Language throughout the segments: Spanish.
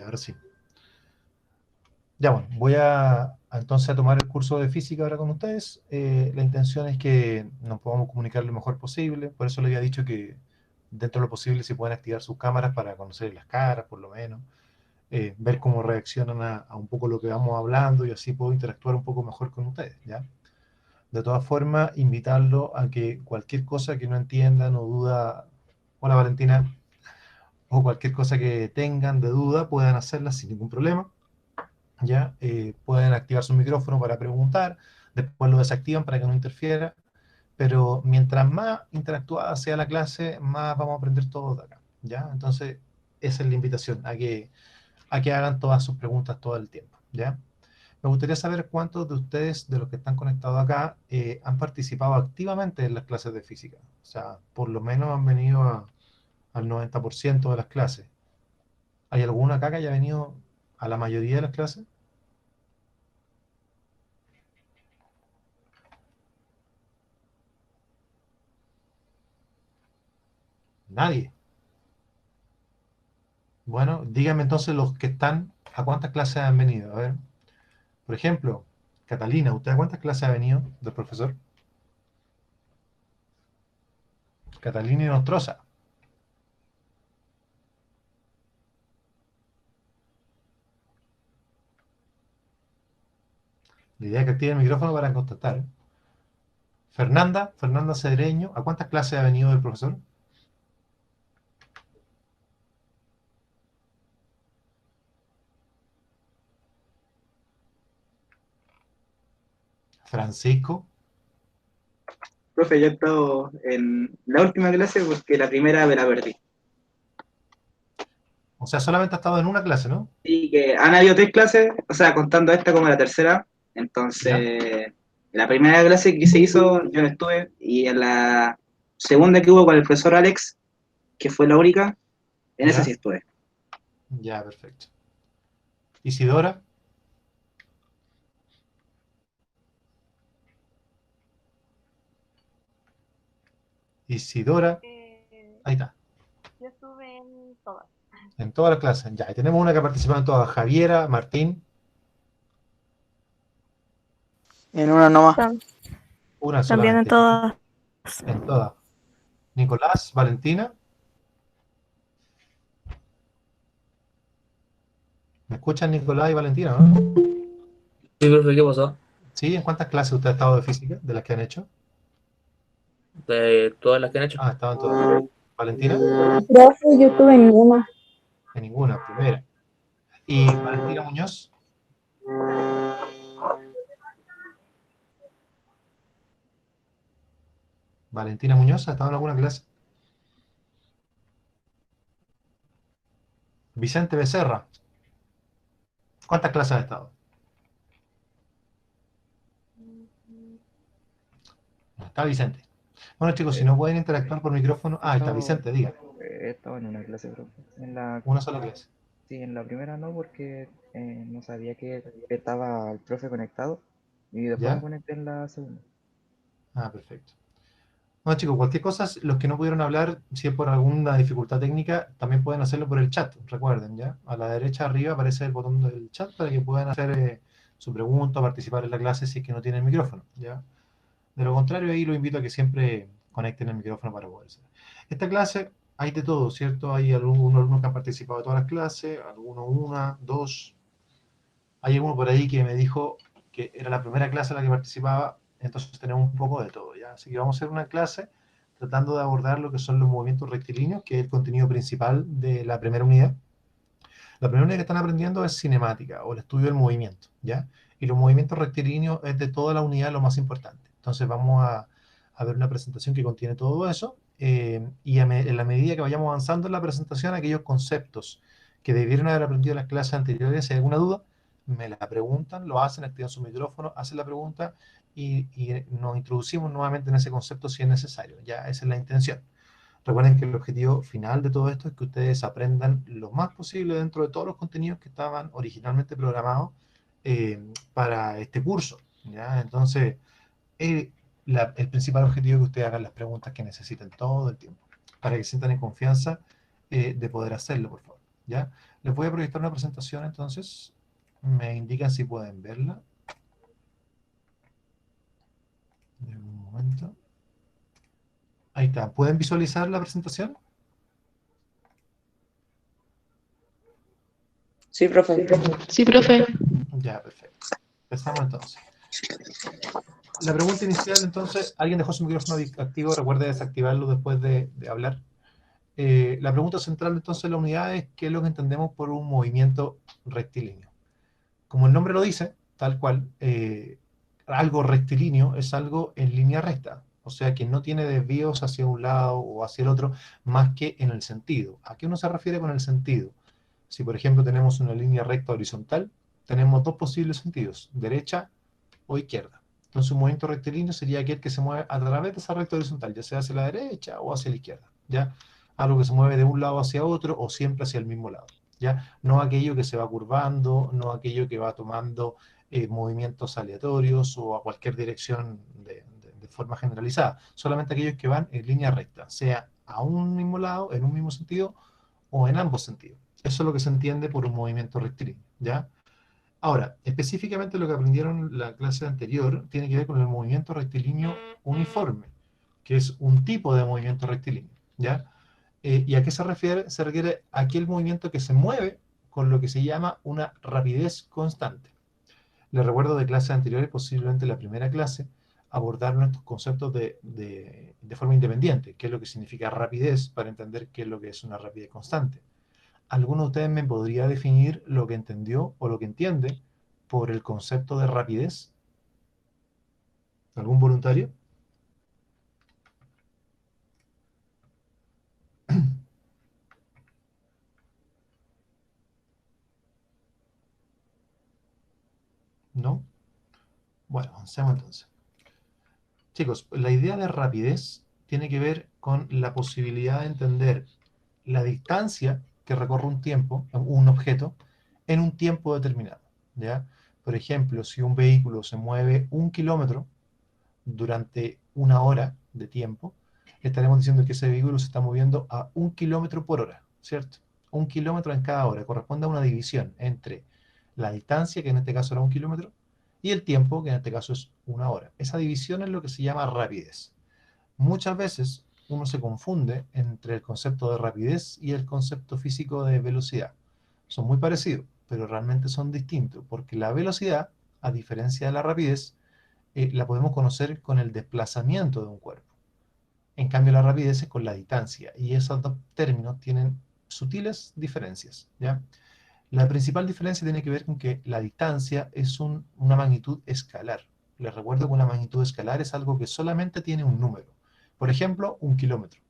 ahora sí. Ya bueno, voy entonces a tomar el curso de física ahora con ustedes. La intención es que nos podamos comunicar lo mejor posible. Por eso les había dicho que dentro de lo posible se pueden activar sus cámaras para conocer las caras, por lo menos. Ver cómo reaccionan a un poco lo que vamos hablando y así puedo interactuar un poco mejor con ustedes, ¿ya? De todas formas, invitarlo a que cualquier cosa que no entiendan o duda, hola Valentina, o cualquier cosa que tengan de duda, puedan hacerla sin ningún problema. ¿Ya? Pueden activar su micrófono para preguntar, después lo desactivan para que no interfiera, pero mientras más interactuada sea la clase, más vamos a aprender todos de acá, ¿ya? Entonces, esa es la invitación, a que hagan todas sus preguntas todo el tiempo, ¿ya? Me gustaría saber cuántos de ustedes, de los que están conectados acá, han participado activamente en las clases de física. O sea, por lo menos han venido al 90% de las clases. ¿Hay alguno acá que haya venido a la mayoría de las clases? Nadie. Bueno, díganme entonces los que están, ¿a cuántas clases han venido? A ver, por ejemplo, Catalina, ¿usted a cuántas clases ha venido del profesor? Catalina y Nostroza. La idea es que active el micrófono para contestar. Fernanda Cedreño, ¿a cuántas clases ha venido del profesor? Francisco, Profe, yo he estado en la última clase porque la primera me la perdí. o sea, solamente ha estado en una clase, ¿no? Y que han habido tres clases, o sea, contando esta como la tercera. ¿Ya? Entonces, la primera clase que se hizo, yo no estuve. Y en la segunda que hubo con el profesor Alex, que fue la única, en esa sí ¿Ya? estuve. Ya, perfecto. Isidora, Isidora, Eh, ahí está, yo estuve en todas. en todas las clases. Ya, y tenemos una que ha participado en todas, Javiera, Martín, En una nomás. una También en solamente, todas. en todas. Nicolás, Valentina, ¿me escuchan Nicolás y Valentina, no? Sí, profe, ¿qué pasó? ¿Sí? ¿En cuántas clases usted ha estado de física, de las que han hecho? De todas las que han hecho. Ah, estado en todas. ¿Valentina? Profe, yo tuve ninguna. En ninguna, primera. ¿Y Valentina Muñoz? ¿Valentina Muñoz ha estado en alguna clase? Vicente Becerra, ¿cuántas clases ha estado? No está Vicente. Bueno, chicos, si Eh, no pueden interactuar por micrófono. he Ah, ahí está estado, Vicente, diga. he estado en una clase, profe. Una sola clase. Sí, en la primera no, porque no sabía que estaba el profe conectado y después me ¿Ya? conecté en la segunda. Ah, perfecto. Bueno, chicos, cualquier cosa, los que no pudieron hablar, si es por alguna dificultad técnica, también pueden hacerlo por el chat, recuerden, ¿ya? A la derecha arriba aparece el botón del chat para que puedan hacer su pregunta o participar en la clase si es que no tienen micrófono, ¿ya? De lo contrario, ahí lo invito a que siempre conecten el micrófono para poder hacer. Esta clase hay de todo, ¿cierto? Hay algunos alumnos que han participado de todas las clases, algunos una, dos. Hay alguno por ahí que me dijo que era la primera clase en la que participaba, entonces tenemos un poco de todo, ¿ya? Así que vamos a hacer una clase tratando de abordar lo que son los movimientos rectilíneos, que es el contenido principal de la primera unidad. La primera unidad que están aprendiendo es cinemática o el estudio del movimiento, ¿ya? Y los movimientos rectilíneos es de toda la unidad lo más importante. Entonces vamos a ver una presentación que contiene todo eso y en la medida que vayamos avanzando en la presentación, aquellos conceptos que debieron haber aprendido en las clases anteriores, si hay alguna duda, me la preguntan, lo hacen, activan su micrófono, hacen la pregunta y nos introducimos nuevamente en ese concepto si es necesario. Ya esa es la intención. Recuerden que el objetivo final de todo esto es que ustedes aprendan lo más posible dentro de todos los contenidos que estaban originalmente programados para este curso, ¿ya? Entonces, eh, el principal objetivo es que ustedes hagan las preguntas que necesiten todo el tiempo, para que se sientan en confianza de poder hacerlo, por favor. ¿ya? Les voy a proyectar una presentación, entonces, me indican si pueden verla. Un momento. Ahí está. ¿Pueden visualizar la presentación? Sí, profe. Sí, profe. Ya, perfecto. Empezamos entonces. La pregunta inicial, entonces, ¿alguien dejó su micrófono activo? Recuerde desactivarlo después de hablar. La pregunta central, entonces, de la unidad es ¿qué es lo que entendemos por un movimiento rectilíneo? Como el nombre lo dice, tal cual, algo rectilíneo es algo en línea recta, o sea que no tiene desvíos hacia un lado o hacia el otro, más que en el sentido. ¿A qué uno se refiere con el sentido? Si, por ejemplo, tenemos una línea recta horizontal, tenemos dos posibles sentidos, derecha o izquierda. Entonces, un movimiento rectilíneo sería aquel que se mueve a través de esa recta horizontal, ya sea hacia la derecha o hacia la izquierda, ¿ya? Algo que se mueve de un lado hacia otro o siempre hacia el mismo lado, ¿ya? No aquello que se va curvando, no aquello que va tomando movimientos aleatorios o a cualquier dirección de forma generalizada, solamente aquellos que van en línea recta, sea a un mismo lado, en un mismo sentido o en ambos sentidos. Eso es lo que se entiende por un movimiento rectilíneo, ¿ya? Ahora, específicamente lo que aprendieron en la clase anterior tiene que ver con el movimiento rectilíneo uniforme, que es un tipo de movimiento rectilíneo, ¿ya? ¿Y a qué se refiere? Se refiere a aquel movimiento que se mueve con lo que se llama una rapidez constante. Les recuerdo de clases anteriores, posiblemente la primera clase, abordaron estos conceptos de forma independiente, qué es lo que significa rapidez, para entender qué es lo que es una rapidez constante. ¿Alguno de ustedes me podría definir lo que entendió o lo que entiende por el concepto de rapidez? ¿Algún voluntario? ¿No? Bueno, avancemos entonces. Chicos, la idea de rapidez tiene que ver con la posibilidad de entender la distancia que recorre un objeto, en un tiempo determinado, ¿ya? Por ejemplo, si un vehículo se mueve 1 kilómetro durante 1 hora de tiempo, estaremos diciendo que ese vehículo se está moviendo a 1 kilómetro por hora, ¿cierto? 1 kilómetro en cada hora corresponde a una división entre la distancia, que en este caso era 1 kilómetro, y el tiempo, que en este caso es 1 hora. Esa división es lo que se llama rapidez. Muchas veces uno se confunde entre el concepto de rapidez y el concepto físico de velocidad. Son muy parecidos, pero realmente son distintos, porque la velocidad, a diferencia de la rapidez, la podemos conocer con el desplazamiento de un cuerpo. En cambio, la rapidez es con la distancia, y esos dos términos tienen sutiles diferencias, ¿ya? La principal diferencia tiene que ver con que la distancia es una magnitud escalar. Les recuerdo que una magnitud escalar es algo que solamente tiene un número. Por ejemplo, 1 kilómetro,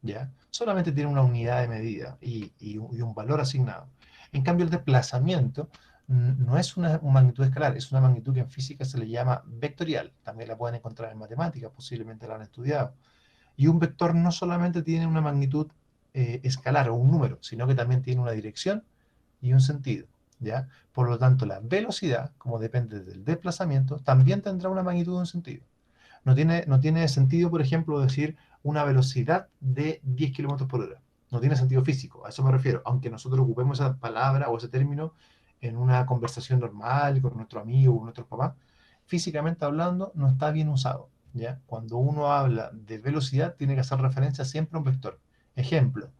¿ya? Solamente tiene una unidad de medida y un valor asignado. En cambio, el desplazamiento no es una magnitud escalar, es una magnitud que en física se le llama vectorial. También la pueden encontrar en matemáticas, posiblemente la han estudiado. Y un vector no solamente tiene una magnitud escalar o un número, sino que también tiene una dirección y un sentido, ¿ya? Por lo tanto, la velocidad, como depende del desplazamiento, también tendrá una magnitud y un sentido. No tiene sentido, por ejemplo, decir una velocidad de 10 kilómetros por hora. No tiene sentido físico, a eso me refiero. Aunque nosotros ocupemos esa palabra o ese término en una conversación normal con nuestro amigo o nuestro papá, físicamente hablando, no está bien usado, ¿ya? Cuando uno habla de velocidad, tiene que hacer referencia siempre a un vector. Ejemplo,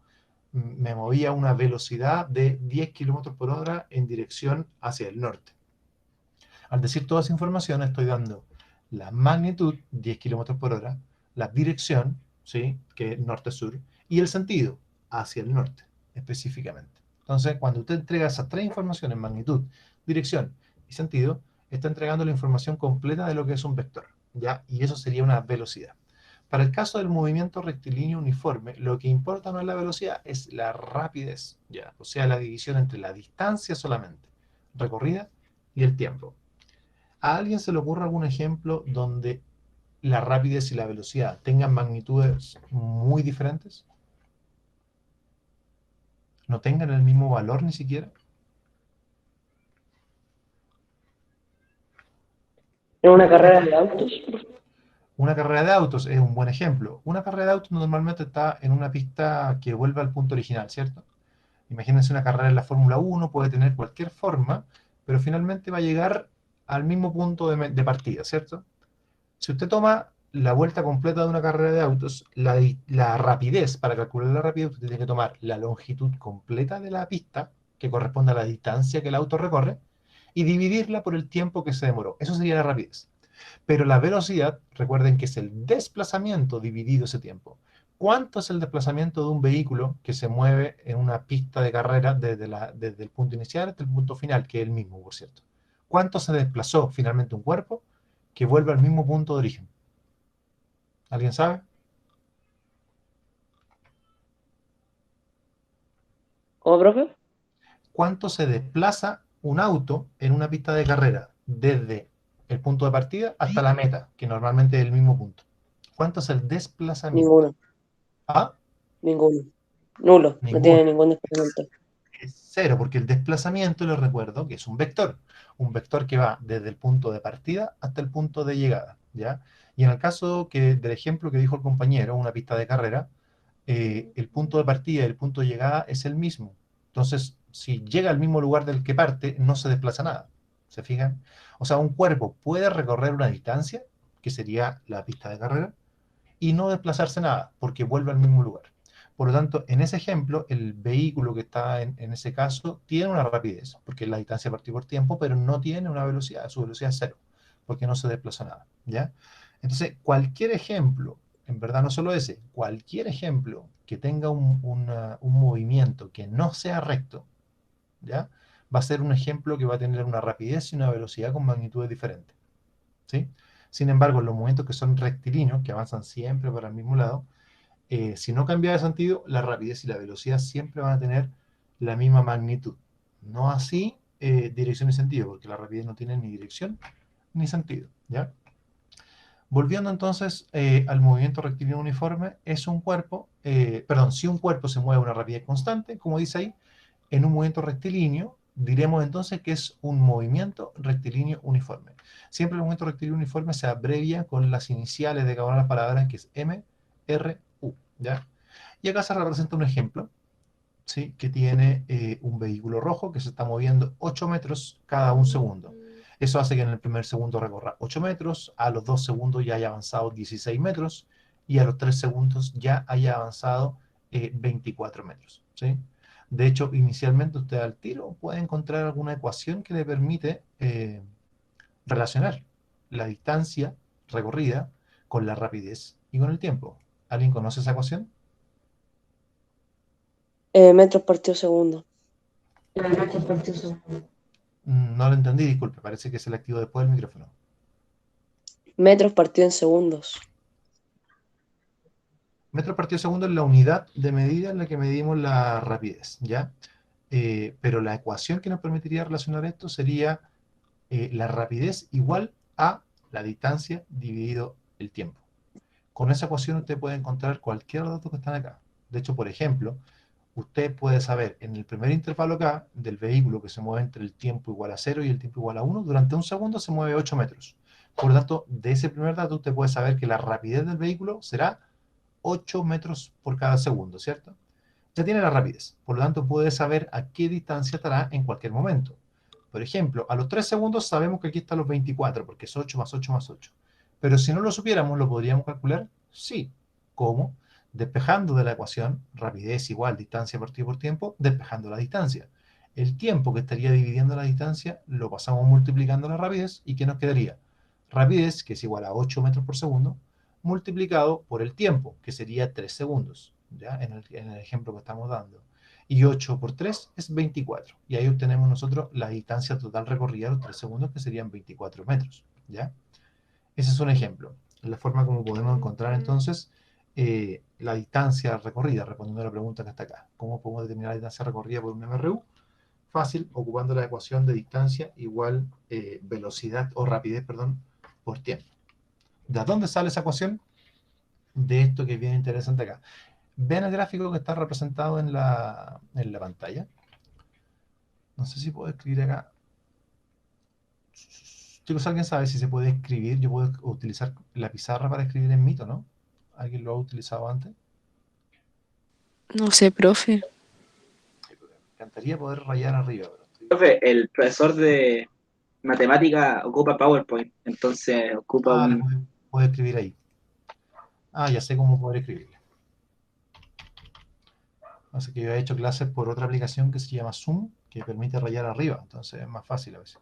me movía a una velocidad de 10 kilómetros por hora en dirección hacia el norte. Al decir toda esa información, estoy dando la magnitud, 10 kilómetros por hora, la dirección, ¿sí?, que es norte-sur, y el sentido, hacia el norte, específicamente. Entonces, cuando usted entrega esas tres informaciones, magnitud, dirección y sentido, está entregando la información completa de lo que es un vector, ¿ya? Y eso sería una velocidad. Para el caso del movimiento rectilíneo uniforme, lo que importa no es la velocidad, es la rapidez, ¿ya? O sea, la división entre la distancia solamente recorrida y el tiempo. ¿A alguien se le ocurre algún ejemplo donde la rapidez y la velocidad tengan magnitudes muy diferentes? ¿No tengan el mismo valor ni siquiera? En una carrera de autos. Una carrera de autos es un buen ejemplo. Una carrera de autos normalmente está en una pista que vuelve al punto original, ¿cierto? Imagínense una carrera en la Fórmula 1, puede tener cualquier forma, pero finalmente va a llegar al mismo punto de partida, ¿cierto? Si usted toma la vuelta completa de una carrera de autos, la rapidez, para calcular la rapidez, usted tiene que tomar la longitud completa de la pista, que corresponde a la distancia que el auto recorre, y dividirla por el tiempo que se demoró. Eso sería la rapidez. Pero la velocidad, recuerden que es el desplazamiento dividido ese tiempo. ¿Cuánto es el desplazamiento de un vehículo que se mueve en una pista de carrera desde el punto inicial hasta el punto final, que es el mismo, por cierto? ¿Cuánto se desplazó finalmente un cuerpo que vuelve al mismo punto de origen? ¿Alguien sabe? ¿Cómo, profe? ¿Cuánto se desplaza un auto en una pista de carrera desde el punto de partida hasta la meta, que normalmente es el mismo punto? ¿Cuánto es el desplazamiento? Ninguno, ¿Ah? ninguno. Nulo, no Ninguno. tiene ningún desplazamiento. Es cero, porque el desplazamiento, les recuerdo, que es un vector que va desde el punto de partida hasta el punto de llegada, ¿ya? Y en el caso del ejemplo que dijo el compañero, una pista de carrera, el punto de partida y el punto de llegada es el mismo. Entonces, si llega al mismo lugar del que parte, no se desplaza nada. ¿Se fijan? O sea, un cuerpo puede recorrer una distancia, que sería la pista de carrera, y no desplazarse nada, porque vuelve al mismo lugar. Por lo tanto, en ese ejemplo, el vehículo que está en ese caso tiene una rapidez, porque es la distancia partida por tiempo, pero no tiene una velocidad, su velocidad es cero, porque no se desplaza nada, ¿ya? Entonces, cualquier ejemplo, en verdad no solo ese, cualquier ejemplo que tenga un movimiento que no sea recto, ¿ya? Va a ser un ejemplo que va a tener una rapidez y una velocidad con magnitudes diferentes, ¿sí? Sin embargo, los movimientos que son rectilíneos, que avanzan siempre para el mismo lado, si no cambia de sentido, la rapidez y la velocidad siempre van a tener la misma magnitud. No así dirección y sentido, porque la rapidez no tiene ni dirección ni sentido, ¿ya? Volviendo entonces al movimiento rectilíneo uniforme, es un cuerpo, perdón, si un cuerpo se mueve a una rapidez constante, como dice ahí, en un movimiento rectilíneo, diremos entonces que es un movimiento rectilíneo uniforme. Siempre el movimiento rectilíneo uniforme se abrevia con las iniciales de cada una de las palabras, que es M, R, U, ¿ya? Y acá se representa un ejemplo, ¿sí? Que tiene un vehículo rojo que se está moviendo 8 metros cada un segundo. Eso hace que en el primer segundo recorra 8 metros, a los 2 segundos ya haya avanzado 16 metros y a los 3 segundos ya haya avanzado 24 metros, ¿sí? De hecho, inicialmente usted al tiro puede encontrar alguna ecuación que le permite relacionar la distancia recorrida con la rapidez y con el tiempo. ¿Alguien conoce esa ecuación? Metros partido segundo. No lo entendí, disculpe, parece que se le activó después el micrófono. Metros partido en segundos. Metros partido segundo es la unidad de medida en la que medimos la rapidez, ¿ya? Pero la ecuación que nos permitiría relacionar esto sería la rapidez igual a la distancia dividido el tiempo. Con esa ecuación usted puede encontrar cualquier dato que están acá. De hecho, por ejemplo, usted puede saber en el primer intervalo acá del vehículo que se mueve entre el tiempo igual a 0 y el tiempo igual a 1, durante un segundo se mueve 8 metros. Por lo tanto, de ese primer dato usted puede saber que la rapidez del vehículo será 8 metros por cada segundo, ¿cierto? Ya tiene la rapidez, por lo tanto puede saber a qué distancia estará en cualquier momento. Por ejemplo, a los 3 segundos sabemos que aquí están los 24, porque es 8 más 8 más 8. Pero si no lo supiéramos, ¿lo podríamos calcular? Sí. ¿Cómo? Despejando de la ecuación rapidez igual distancia partido por tiempo, despejando la distancia. El tiempo que estaría dividiendo la distancia lo pasamos multiplicando la rapidez y ¿qué nos quedaría? Rapidez, que es igual a 8 metros por segundo, multiplicado por el tiempo, que sería 3 segundos, ¿ya? En el ejemplo que estamos dando. Y 8 por 3 es 24. Y ahí obtenemos nosotros la distancia total recorrida, los 3 segundos, que serían 24 metros, ¿ya? Ese es un ejemplo. La forma como podemos encontrar entonces la distancia recorrida, respondiendo a la pregunta que está acá. ¿Cómo podemos determinar la distancia recorrida por un MRU? Fácil, ocupando la ecuación de distancia igual velocidad o rapidez, perdón, por tiempo. ¿De dónde sale esa ecuación? De esto que es bien interesante acá. Vean el gráfico que está representado en la pantalla. No sé si puedo escribir acá. Chicos, ¿alguien sabe si se puede escribir? Yo puedo utilizar la pizarra para escribir en Mito, ¿no? ¿Alguien lo ha utilizado antes? No sé, profe. encantaría poder rayar arriba, pero Profe, el profesor de matemática ocupa PowerPoint, entonces ocupa le un... puedo escribir ahí. Ah, ya sé cómo poder escribirle. Así que yo he hecho clases por otra aplicación que se llama Zoom, que permite rayar arriba, entonces es más fácil a veces.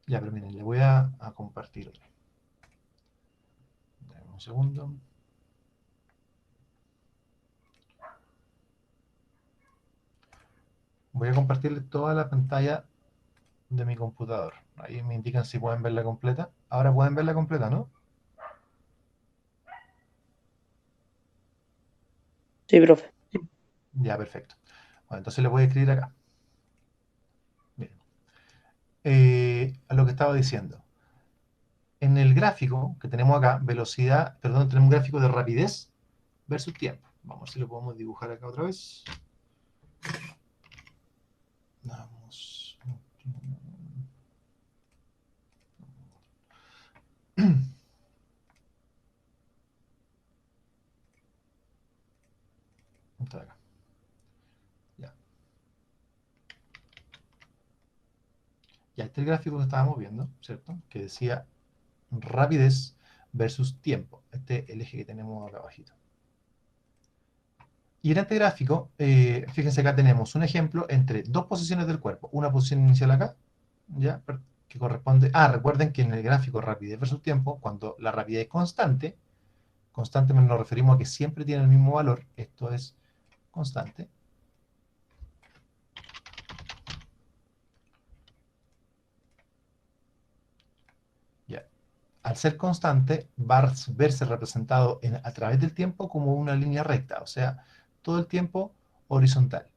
Ya, pero miren, le voy a compartir. Dame un segundo. Voy a compartirle toda la pantalla de mi computador. Ahí me indican si pueden verla completa. Ahora pueden verla completa, ¿no? Sí, profe. Ya, perfecto. Bueno, entonces le voy a escribir acá. Bien. A lo que estaba diciendo. En el gráfico que tenemos acá, velocidad, perdón, tenemos un gráfico de rapidez versus tiempo. Vamos a ver si lo podemos dibujar acá otra vez. Vamos. Está acá. Ya. Ya, este es el gráfico que estábamos viendo, ¿cierto? Que decía rapidez versus tiempo. Este es el eje que tenemos acá abajito. Y en este gráfico, fíjense acá tenemos un ejemplo entre dos posiciones del cuerpo. Una posición inicial acá, ¿ya? Que corresponde... Ah, recuerden que en el gráfico rapidez versus tiempo, cuando la rapidez es constante nos referimos a que siempre tiene el mismo valor, esto es constante. Ya. Al ser constante, va a verse representado a través del tiempo como una línea recta, o sea, todo el tiempo horizontal.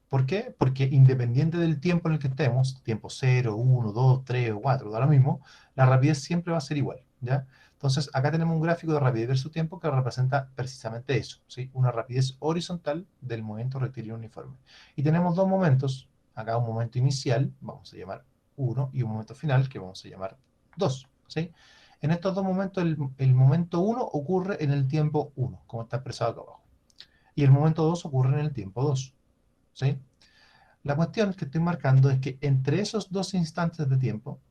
¿Por qué? Porque independiente del tiempo en el que estemos, tiempo 0, 1, 2, 3 o 4, da lo mismo, la rapidez siempre va a ser igual, ¿ya? Entonces, acá tenemos un gráfico de rapidez versus tiempo que representa precisamente eso, ¿sí? Una rapidez horizontal del movimiento rectilíneo uniforme. Y tenemos dos momentos, acá un momento inicial, vamos a llamar 1, y un momento final, que vamos a llamar 2, ¿sí? En estos dos momentos, el momento 1 ocurre en el tiempo 1, como está expresado acá abajo. Y el momento 2 ocurre en el tiempo 2, ¿sí? La cuestión que estoy marcando es que entre esos dos instantes de tiempo,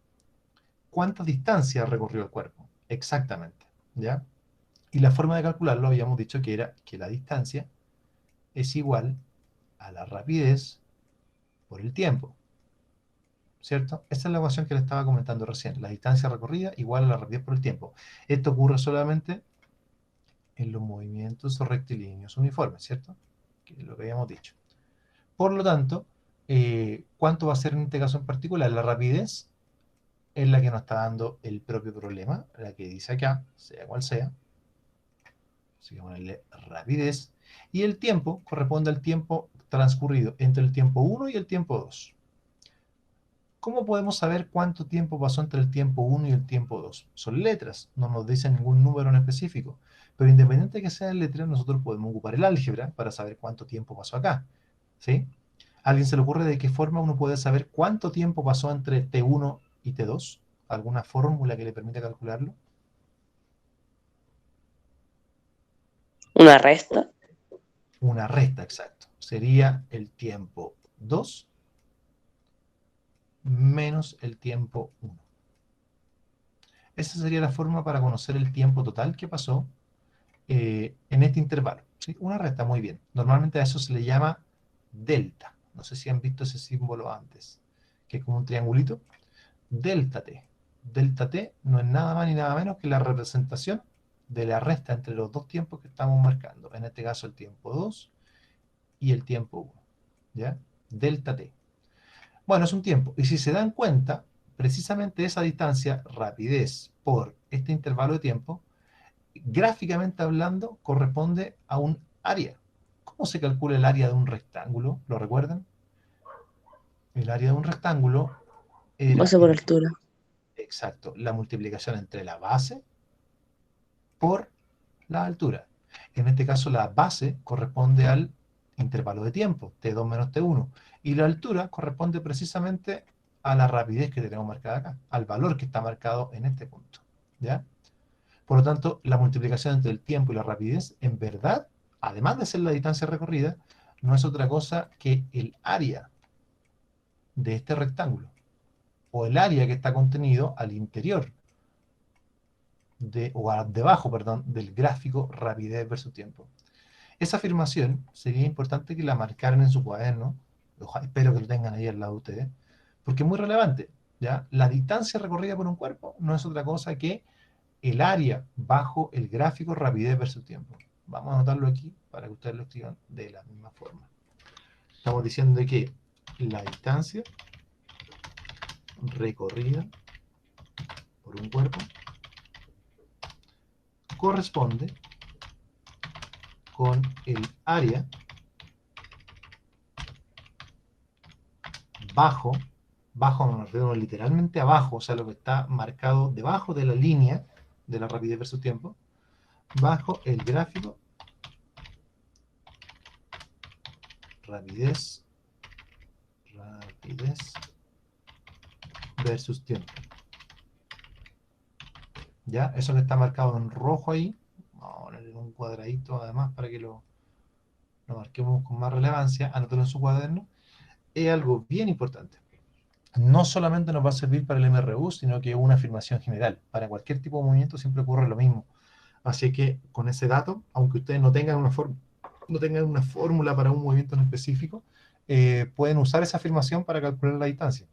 ¿cuánta distancia recorrió el cuerpo? Exactamente, ¿ya? Y la forma de calcularlo habíamos dicho que era que la distancia es igual a la rapidez por el tiempo, ¿cierto? Esa es la ecuación que le estaba comentando recién. La distancia recorrida igual a la rapidez por el tiempo. Esto ocurre solamente en los movimientos rectilíneos uniformes, ¿cierto? Que es lo que habíamos dicho. Por lo tanto, ¿cuánto va a ser en este caso en particular? La rapidez es la que nos está dando el propio problema, la que dice acá, sea cual sea. Así que ponerle rapidez. Y el tiempo corresponde al tiempo transcurrido entre el tiempo 1 y el tiempo 2. ¿Cómo podemos saber cuánto tiempo pasó entre el tiempo 1 y el tiempo 2? Son letras, no nos dicen ningún número en específico. Pero independiente de que sean letras, nosotros podemos ocupar el álgebra para saber cuánto tiempo pasó acá. ¿Sí? ¿A alguien se le ocurre de qué forma uno puede saber cuánto tiempo pasó entre T1 y T2? ¿Alguna fórmula que le permita calcularlo? Una resta. Una resta, exacto. Sería el tiempo 2 menos el tiempo 1. Esa sería la forma para conocer el tiempo total que pasó en este intervalo. ¿Sí? Una resta, muy bien. Normalmente a eso se le llama delta. No sé si han visto ese símbolo antes, que es como un triangulito. Delta T. Delta T no es nada más ni nada menos que la representación de la resta entre los dos tiempos que estamos marcando. En este caso el tiempo 2 y el tiempo 1. ¿Ya? Delta T. Bueno, es un tiempo. Y si se dan cuenta, precisamente esa distancia, rapidez por este intervalo de tiempo, gráficamente hablando, corresponde a un área. ¿Cómo se calcula el área de un rectángulo? ¿Lo recuerdan? El área de un rectángulo era, Base por altura. exacto, la multiplicación entre la base por la altura. En este caso, la base corresponde al intervalo de tiempo, T2 menos T1, y la altura corresponde precisamente a la rapidez que tenemos marcada acá, al valor que está marcado en este punto, ¿ya? Por lo tanto, la multiplicación entre el tiempo y la rapidez, en verdad, además de ser la distancia recorrida, no es otra cosa que el área de este rectángulo, o el área que está contenido al interior, debajo, perdón, del gráfico rapidez versus tiempo. Esa afirmación sería importante que la marcaran en su cuaderno, espero que lo tengan ahí al lado de ustedes, porque es muy relevante, ¿ya? La distancia recorrida por un cuerpo no es otra cosa que el área bajo el gráfico rapidez versus tiempo. Vamos a anotarlo aquí para que ustedes lo escriban de la misma forma. Estamos diciendo que la distancia recorrida por un cuerpo corresponde con el área bajo me refiero literalmente abajo, o sea, lo que está marcado debajo de la línea de la rapidez versus tiempo, bajo el gráfico rapidez versus tiempo. ¿Ya? Eso que está marcado en rojo ahí, vamos a ponerle un cuadradito además para que lo marquemos con más relevancia, anótalo en su cuaderno, es algo bien importante. No solamente nos va a servir para el MRU, sino que es una afirmación general. Para cualquier tipo de movimiento siempre ocurre lo mismo. Así que con ese dato, aunque ustedes no tengan una fórmula para un movimiento en específico, pueden usar esa afirmación para calcular la distancia.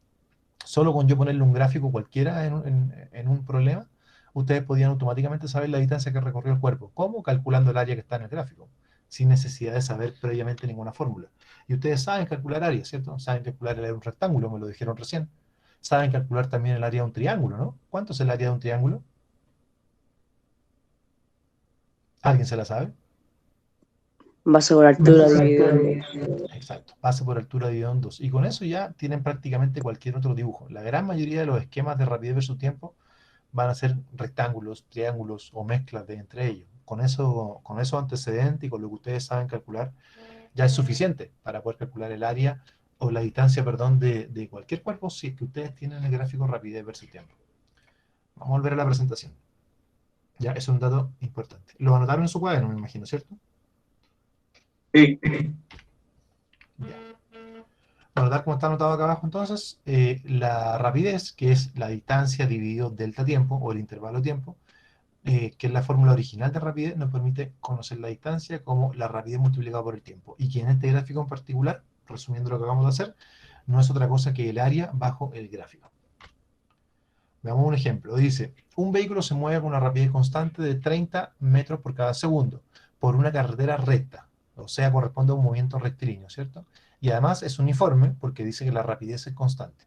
Solo con yo ponerle un gráfico cualquiera en un problema, ustedes podían automáticamente saber la distancia que recorrió el cuerpo. ¿Cómo? Calculando el área que está en el gráfico, sin necesidad de saber previamente ninguna fórmula. Y ustedes saben calcular área, ¿cierto? Saben calcular el área de un rectángulo, me lo dijeron recién. Saben calcular también el área de un triángulo, ¿no? ¿Cuánto es el área de un triángulo? ¿Alguien se la sabe? Base por altura dividido en 2. Exacto, base por altura dividido en 2. Y con eso ya tienen prácticamente cualquier otro dibujo. La gran mayoría de los esquemas de rapidez versus tiempo van a ser rectángulos, triángulos o mezclas de entre ellos. Con esos antecedentes y con lo que ustedes saben calcular, ya es suficiente para poder calcular el área o la distancia, perdón, de cualquier cuerpo si es que ustedes tienen el gráfico rapidez versus tiempo. Vamos a volver a la presentación. Ya, es un dato importante. Lo anotaron en su cuaderno, me imagino, ¿cierto? Sí. Ya. Bueno, tal como está anotado acá abajo, entonces, la rapidez, que es la distancia dividido delta tiempo, o el intervalo tiempo, que es la fórmula original de rapidez, nos permite conocer la distancia como la rapidez multiplicada por el tiempo. Y que en este gráfico en particular, resumiendo lo que acabamos de hacer, no es otra cosa que el área bajo el gráfico. Veamos un ejemplo. Dice, un vehículo se mueve con una rapidez constante de 30 metros por cada segundo por una carretera recta. O sea, corresponde a un movimiento rectilíneo, ¿cierto? Y además es uniforme porque dice que la rapidez es constante.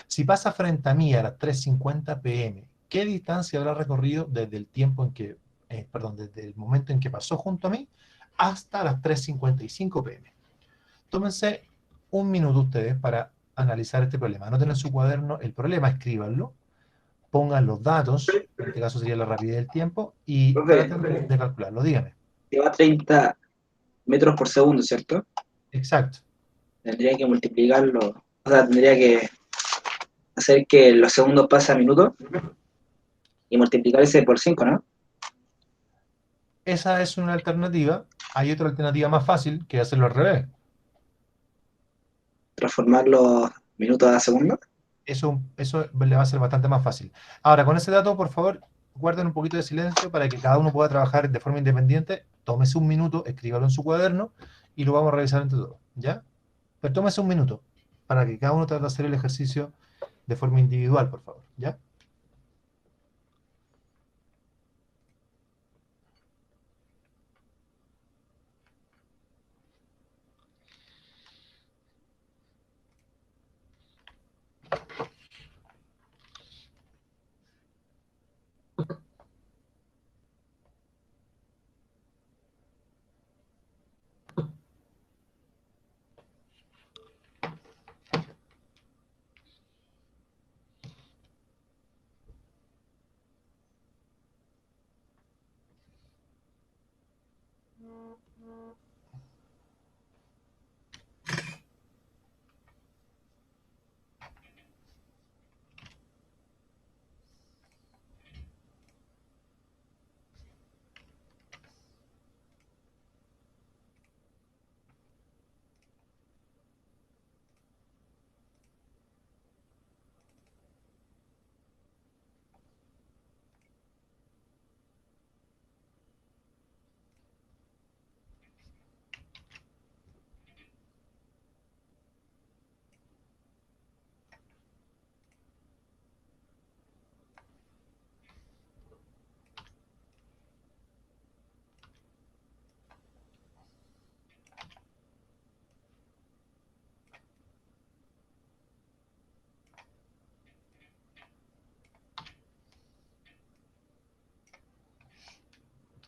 Si pasa frente a mí a las 3:50 pm, ¿qué distancia habrá recorrido desde el tiempo en que, desde el momento en que pasó junto a mí hasta las 3:55 pm? Tómense un minuto ustedes para analizar este problema. Anoten en su cuaderno el problema, escríbanlo, pongan los datos, en este caso sería la rapidez del tiempo, y Profe, traten de calcularlo. Dígame. lleva 30 metros por segundo, ¿cierto? Exacto. Tendría que multiplicarlo, o sea, tendría que hacer que los segundos pasen a minutos y multiplicar ese por 5, ¿no? Esa es una alternativa. Hay otra alternativa más fácil, que es hacerlo al revés. Transformar los minutos a segundos. Eso le va a ser bastante más fácil. Ahora, con ese dato, por favor, guarden un poquito de silencio para que cada uno pueda trabajar de forma independiente. Tómese un minuto, escríbalo en su cuaderno y lo vamos a revisar entre todos, ¿ya? Pero tómese un minuto para que cada uno trate de hacer el ejercicio de forma individual, por favor, ¿ya?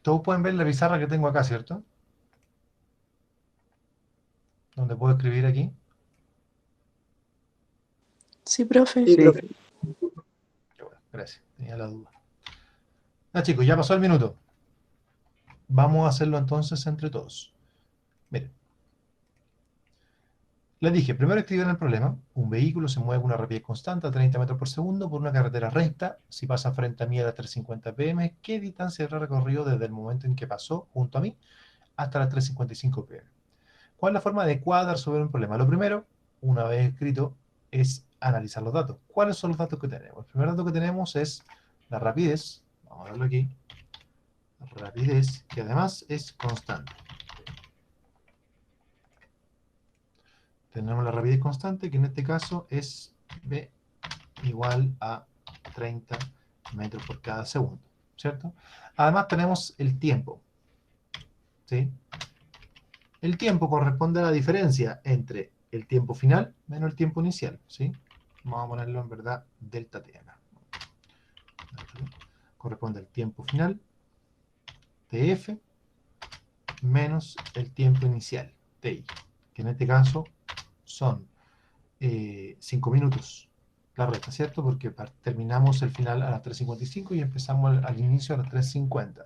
Todos pueden ver la pizarra que tengo acá, ¿cierto? Donde puedo escribir aquí. Sí, profe. Sí, profe. Qué bueno, gracias, tenía la duda. Ah, chicos, ya pasó el minuto. Vamos a hacerlo entonces entre todos. Miren. Les dije, primero escriban el problema. Un vehículo se mueve a una rapidez constante a 30 metros por segundo por una carretera recta. Si pasa frente a mí a las 3:50 pm, ¿qué distancia habrá recorrido desde el momento en que pasó junto a mí hasta las 3:55 pm? ¿Cuál es la forma adecuada de resolver un problema? Lo primero, una vez escrito, es analizar los datos. ¿Cuáles son los datos que tenemos? El primer dato que tenemos es la rapidez. Vamos a verlo aquí. Rapidez, que además es constante. Tenemos la rapidez constante, que en este caso es v igual a 30 metros por cada segundo, ¿cierto? Además tenemos el tiempo, ¿sí? El tiempo corresponde a la diferencia entre el tiempo final menos el tiempo inicial, ¿sí? Vamos a ponerlo en verdad delta t acá. Corresponde al tiempo final, tf, menos el tiempo inicial, ti, que en este caso son 5 minutos la recta, ¿cierto? Porque terminamos el final a las 3:55 y empezamos al inicio a las 3:50.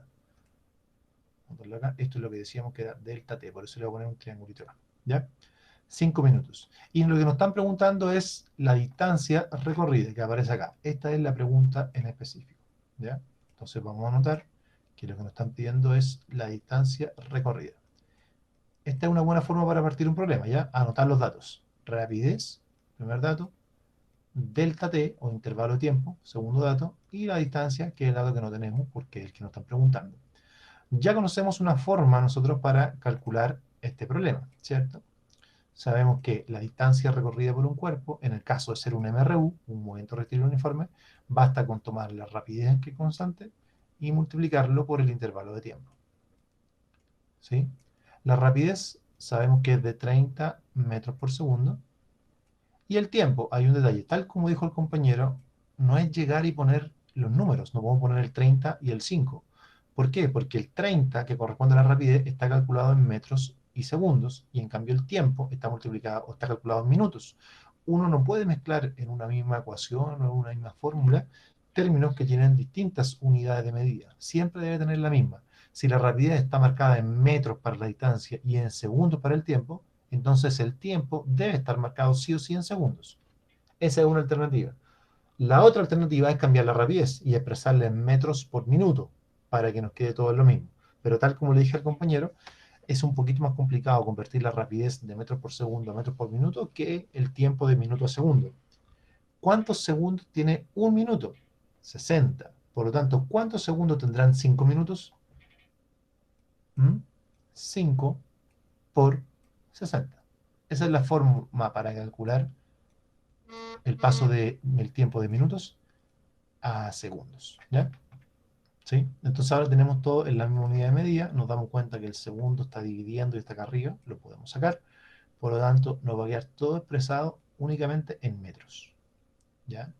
Esto es lo que decíamos que era delta t, por eso le voy a poner un triangulito acá, ¿ya? 5 minutos. Y lo que nos están preguntando es la distancia recorrida que aparece acá. Esta es la pregunta en específico, ¿ya? Entonces vamos a anotar que lo que nos están pidiendo es la distancia recorrida. Esta es una buena forma para partir un problema, ¿ya? Anotar los datos. Rapidez, primer dato. Delta t, o intervalo de tiempo, segundo dato. Y la distancia, que es el dato que no tenemos, porque es el que nos están preguntando. Ya conocemos una forma nosotros para calcular este problema, ¿cierto? Sabemos que la distancia recorrida por un cuerpo, en el caso de ser un MRU, un movimiento rectilíneo uniforme, basta con tomar la rapidez, que es constante, y multiplicarlo por el intervalo de tiempo, ¿sí? La rapidez sabemos que es de 30 metros por segundo. Y el tiempo, hay un detalle, tal como dijo el compañero, no es llegar y poner los números, no podemos poner el 30 y el 5. ¿Por qué? Porque el 30, que corresponde a la rapidez, está calculado en metros y segundos, y en cambio el tiempo está multiplicado o está calculado en minutos. Uno no puede mezclar en una misma ecuación o en una misma fórmula términos que tienen distintas unidades de medida. Siempre debe tener la misma. Si la rapidez está marcada en metros para la distancia y en segundos para el tiempo, entonces el tiempo debe estar marcado sí o sí en segundos. Esa es una alternativa. La otra alternativa es cambiar la rapidez y expresarla en metros por minuto, para que nos quede todo lo mismo. Pero tal como le dije al compañero, es un poquito más complicado convertir la rapidez de metros por segundo a metros por minuto que el tiempo de minuto a segundo. ¿Cuántos segundos tiene un minuto? 60. Por lo tanto, ¿cuántos segundos tendrán 5 minutos? 5 por 60. Esa es la forma para calcular el paso del tiempo de minutos a segundos, ¿ya? ¿Sí? Entonces ahora tenemos todo en la misma unidad de medida, nos damos cuenta que el segundo está dividiendo y está acá arriba, lo podemos sacar, por lo tanto nos va a quedar todo expresado únicamente en metros, ¿ya?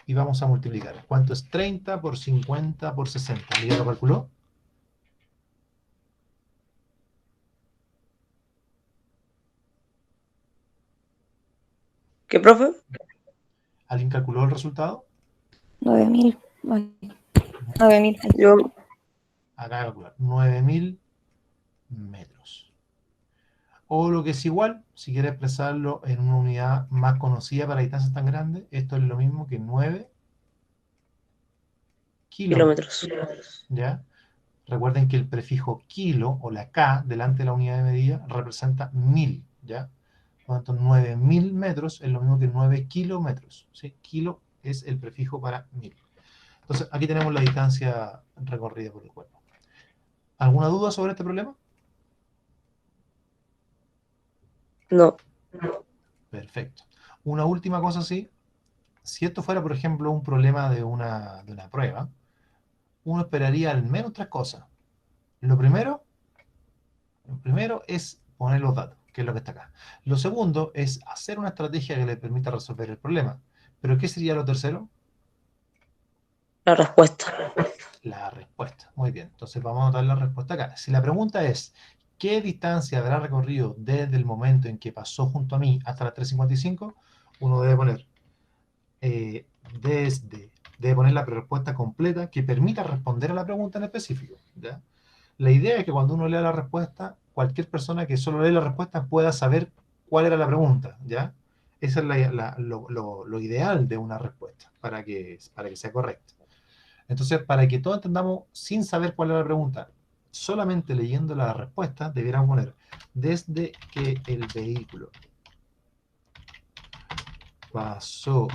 Y vamos a multiplicar. ¿Cuánto es 30 por 50 por 60? ¿Ya lo calculó? ¿Qué, profe? ¿Alguien calculó el resultado? 9.000. 9.000. Yo, Acá calcular. 9.000 metros. O lo que es igual, si quiere expresarlo en una unidad más conocida para distancias tan grandes, esto es lo mismo que 9 kilómetros. kilómetros. ¿Ya? Recuerden que el prefijo kilo, o la K, delante de la unidad de medida, representa 1000, ¿ya? Por lo tanto, 9.000 metros es lo mismo que 9 kilómetros, ¿sí? Kilo es el prefijo para 1000. Entonces, aquí tenemos la distancia recorrida por el cuerpo. ¿Alguna duda sobre este problema? No. Perfecto. Una última cosa, sí. Si esto fuera, por ejemplo, un problema de una prueba, uno esperaría al menos 3 cosas. Lo primero es poner los datos, que es lo que está acá. Lo segundo es hacer una estrategia que le permita resolver el problema. ¿Pero qué sería lo tercero? La respuesta. la respuesta. Muy bien, entonces vamos a anotar la respuesta acá. Si la pregunta es, ¿qué distancia habrá recorrido desde el momento en que pasó junto a mí hasta las 3:55? Uno debe poner debe poner la respuesta completa que permita responder a la pregunta en específico, ¿ya? La idea es que cuando uno lea la respuesta, cualquier persona que solo lee la respuesta pueda saber cuál era la pregunta, ¿ya? Esa es lo ideal de una respuesta para que sea correcta. Entonces, para que todos entendamos sin saber cuál es la pregunta, solamente leyendo la respuesta, debiéramos poner desde que el vehículo pasó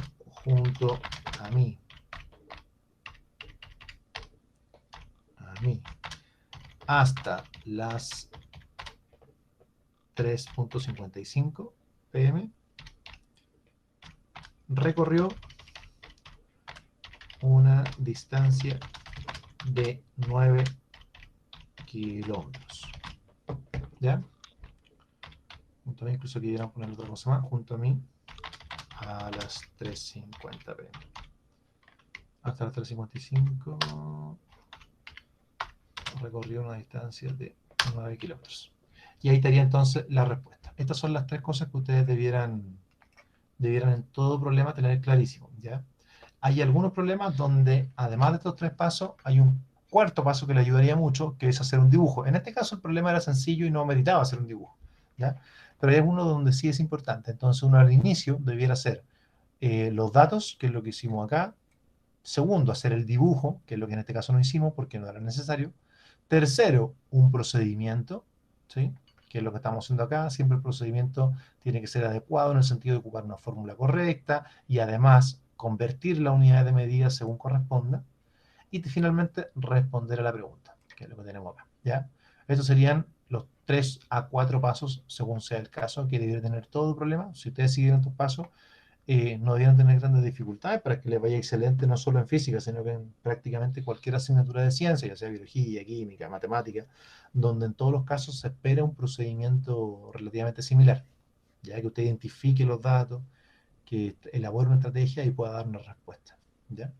junto a mí, hasta las 3:55 pm, recorrió una distancia de 9 kilómetros. ¿Ya? Junto a mí, incluso quisiéramos poner otra cosa más, junto a mí a las 3:50 pm. Hasta las 3:55 recorrió una distancia de 9 kilómetros. Y ahí estaría entonces la respuesta. Estas son las tres cosas que ustedes debieran en todo problema tener clarísimo, ¿ya? Hay algunos problemas donde, además de estos tres pasos, hay un cuarto paso que le ayudaría mucho, que es hacer un dibujo. En este caso el problema era sencillo y no meritaba hacer un dibujo, ¿ya? Pero hay algunos donde sí es importante. Entonces uno al inicio debiera hacer los datos, que es lo que hicimos acá. Segundo, hacer el dibujo, que es lo que en este caso no hicimos porque no era necesario. Tercero, un procedimiento, ¿sí? Que es lo que estamos haciendo acá. Siempre el procedimiento tiene que ser adecuado en el sentido de ocupar una fórmula correcta y además convertir la unidad de medida según corresponda. Y finalmente responder a la pregunta, que es lo que tenemos acá, ¿ya? Estos serían los 3 a 4 pasos, según sea el caso, que debería tener todo el problema. Si ustedes siguen estos pasos, no debieran tener grandes dificultades para que les vaya excelente no solo en física, sino que en prácticamente cualquier asignatura de ciencia, ya sea biología, química, matemática, donde en todos los casos se espera un procedimiento relativamente similar, ya que usted identifique los datos, que elabore una estrategia y pueda dar una respuesta, ¿ya?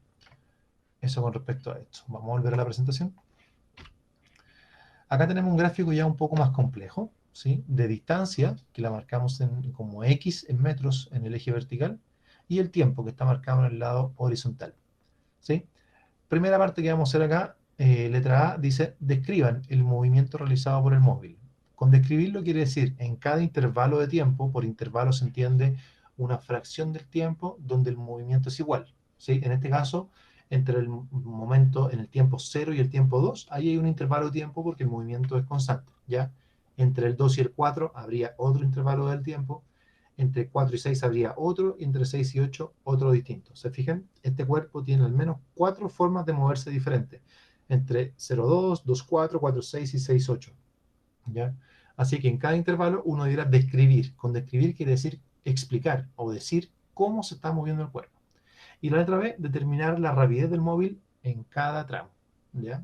Eso con respecto a esto. Vamos a volver a la presentación. Acá tenemos un gráfico ya un poco más complejo, ¿sí? De distancia, que la marcamos como X en metros en el eje vertical, y el tiempo, que está marcado en el lado horizontal, ¿sí? Primera parte que vamos a hacer acá, letra A, dice, describan el movimiento realizado por el móvil. Con describirlo quiere decir, en cada intervalo de tiempo, por intervalo se entiende una fracción del tiempo donde el movimiento es igual, ¿sí? En este caso, entre el momento, en el tiempo 0 y el tiempo 2, ahí hay un intervalo de tiempo porque el movimiento es constante, ¿ya? Entre el 2 y el 4 habría otro intervalo del tiempo, entre 4 y 6 habría otro, y entre 6 y 8 otro distinto. ¿Se fijan? Este cuerpo tiene al menos 4 formas de moverse diferentes, entre 0,2, 2,4, 4,6 y 6,8. ¿Ya? Así que en cada intervalo uno deberá describir. Con describir quiere decir explicar o decir cómo se está moviendo el cuerpo. Y la letra B, determinar la rapidez del móvil en cada tramo. ¿Ya?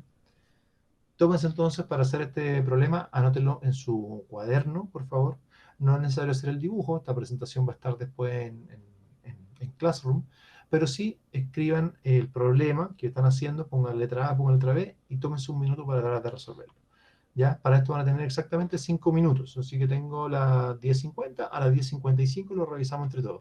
Tómense entonces para hacer este problema, anótenlo en su cuaderno, por favor. No es necesario hacer el dibujo, esta presentación va a estar después en Classroom, pero sí escriban el problema que están haciendo, pongan letra A, pongan letra B y tómense un minuto para tratar de resolverlo. ¿Ya? Para esto van a tener exactamente 5 minutos, así que tengo las 10:50, a las 10:55 lo revisamos entre todos.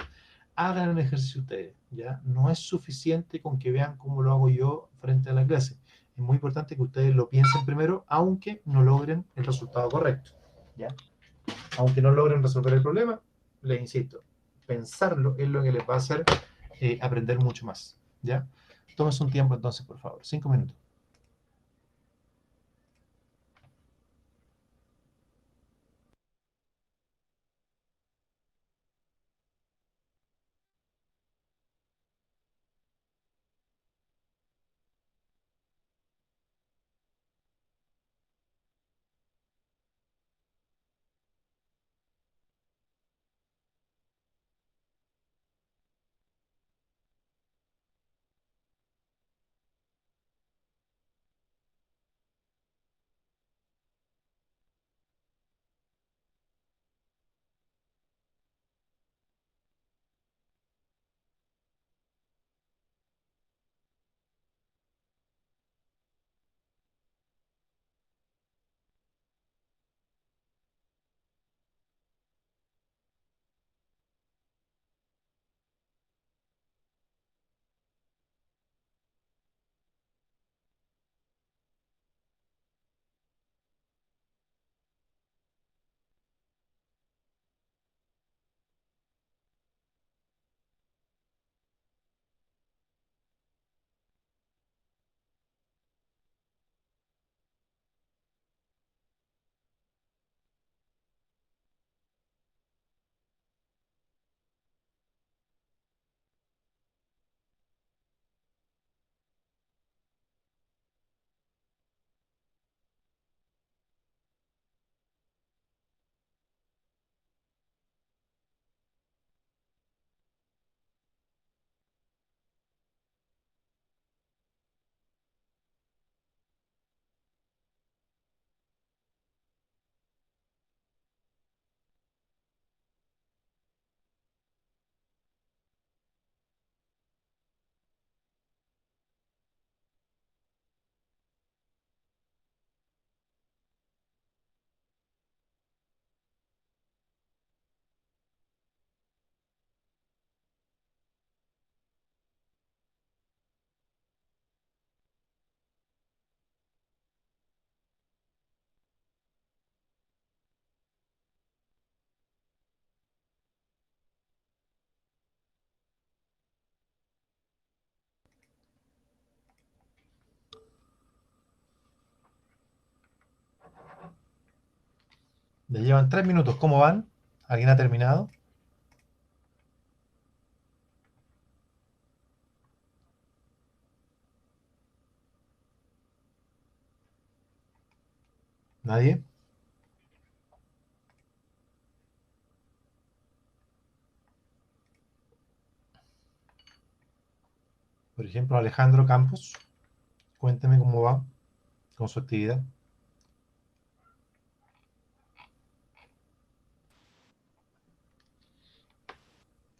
Hagan un ejercicio ustedes, ¿ya? No es suficiente con que vean cómo lo hago yo frente a la clase. Es muy importante que ustedes lo piensen primero, aunque no logren el resultado correcto, ¿ya? Aunque no logren resolver el problema, les insisto, pensarlo es lo que les va a hacer aprender mucho más, ¿ya? Tómense un tiempo entonces, por favor, 5 minutos. Ya llevan 3 minutos. ¿Cómo van? ¿Alguien ha terminado? ¿Nadie? Por ejemplo, Alejandro Campos. Cuénteme cómo va con su actividad.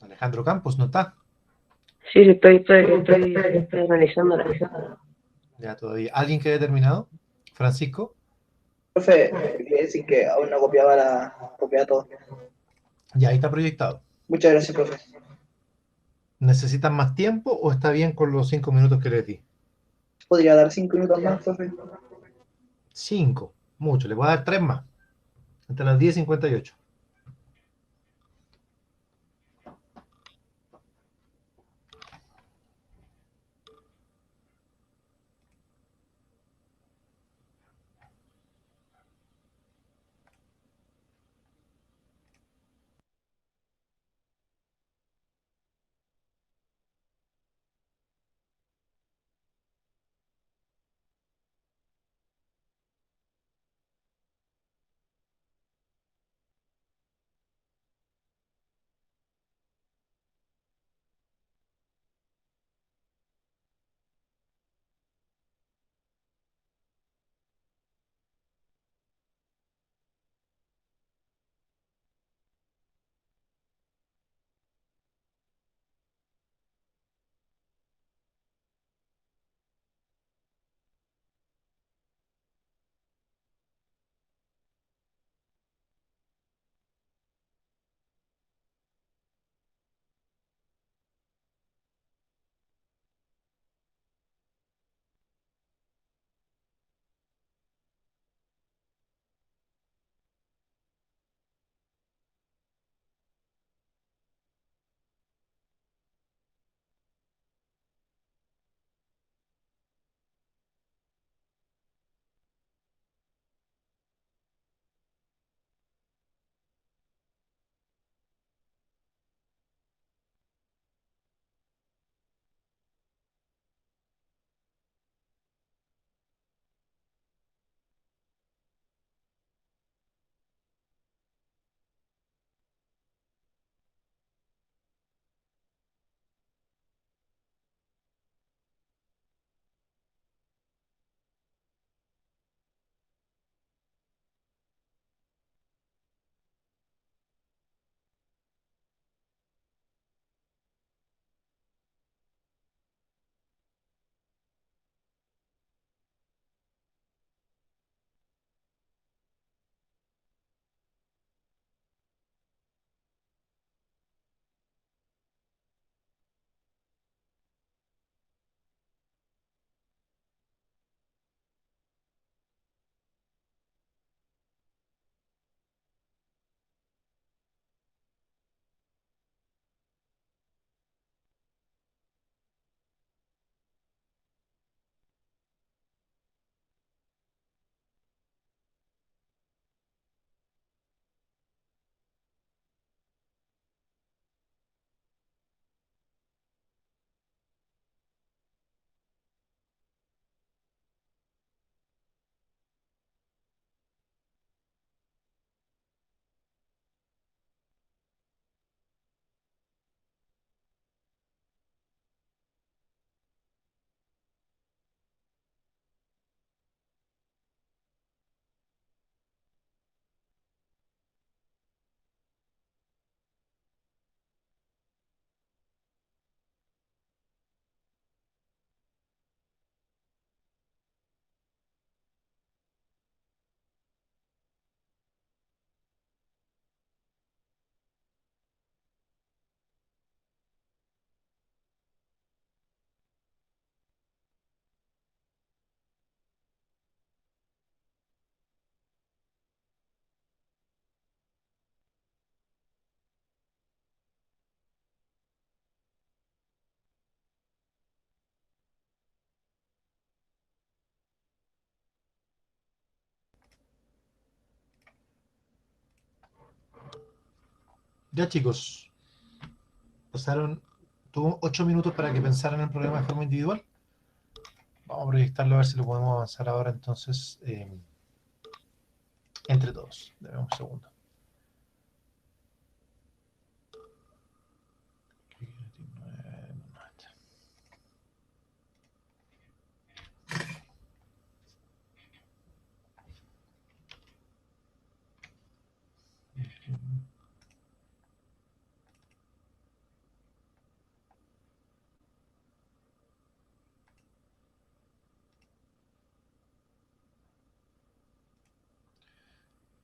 Alejandro Campos, ¿no está? Sí, sí, estoy realizándola. Ya todavía. ¿Alguien que haya terminado? Francisco. Profe, quería decir que aún no copiaba todo. Ya ahí está proyectado. Muchas gracias, profe. ¿Necesitan más tiempo o está bien con los 5 minutos que les di? ¿Podría dar 5 minutos más, profe? 5. Mucho. Le voy a dar 3 más. Entre las 10:58. Ya, chicos, tuvo 8 minutos para que pensaran en el problema de forma individual. Vamos a proyectarlo a ver si lo podemos avanzar ahora entonces entre todos. Dame un segundo.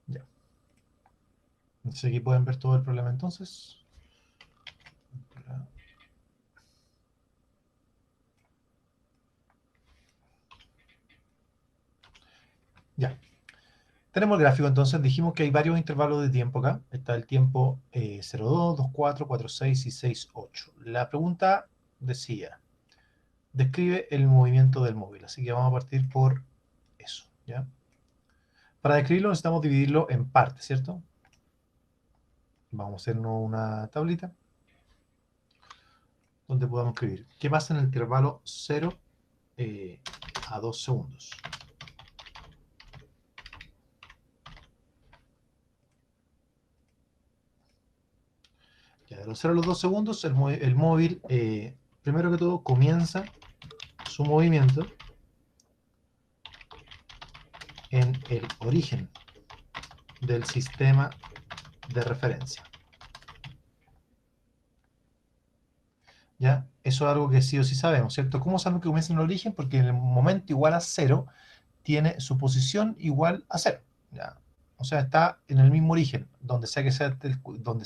Ya. Entonces aquí pueden ver todo el problema entonces. Ya. Tenemos el gráfico entonces, dijimos que hay varios intervalos de tiempo acá. Está el tiempo 0,2, 2,4, 4,6 y 6,8. La pregunta decía, describe el movimiento del móvil. Así que vamos a partir por eso, ¿ya? Para describirlo necesitamos dividirlo en partes, ¿cierto? Vamos a hacernos una tablita donde podamos escribir qué pasa en el intervalo 0 a 2 segundos. Ya, de los 0 a los 2 segundos, el móvil, primero que todo, comienza su movimiento en el origen del sistema de referencia. ¿Ya? Eso es algo que sí o sí sabemos, ¿cierto? ¿Cómo sabemos que comienza en el origen? Porque en el momento igual a 0 tiene su posición igual a 0. ¿Ya? O sea, está en el mismo origen. Donde sea que esté el cuerpo,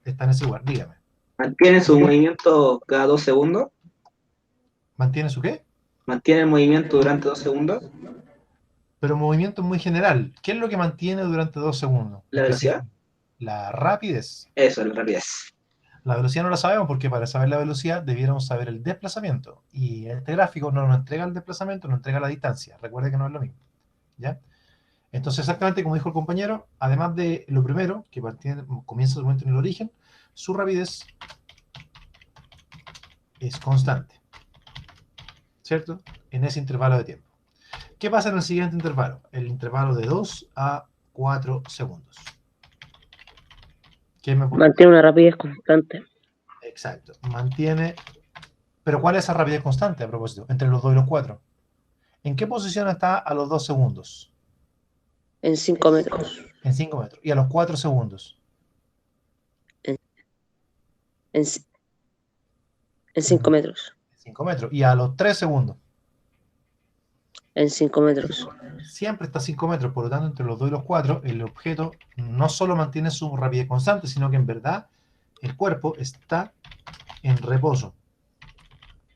está en ese lugar. Dígame. ¿Mantiene su movimiento cada 2 segundos? ¿Mantiene su qué? ¿Mantiene el movimiento durante 2 segundos? Pero movimiento muy general. ¿Qué es lo que mantiene durante 2 segundos? ¿La velocidad? La rapidez. Eso, la rapidez. La velocidad no la sabemos porque para saber la velocidad debiéramos saber el desplazamiento. Y este gráfico no nos entrega el desplazamiento, nos entrega la distancia. Recuerde que no es lo mismo. ¿Ya? Entonces, exactamente como dijo el compañero, además de lo primero, que comienza su momento en el origen, su rapidez es constante. ¿Cierto? En ese intervalo de tiempo. ¿Qué pasa en el siguiente intervalo? El intervalo de 2 a 4 segundos. Mantiene una rapidez constante. Exacto. Mantiene... Pero ¿cuál es esa rapidez constante a propósito? Entre los 2 y los 4. ¿En qué posición está a los 2 segundos? En 5 metros. En 5 metros. ¿Y a los 4 segundos? En 5 metros. 5 metros. ¿Y a los 3 segundos? En 5 metros. Siempre está a 5 metros, por lo tanto, entre los 2 y los 4, el objeto no solo mantiene su rapidez constante, sino que en verdad el cuerpo está en reposo.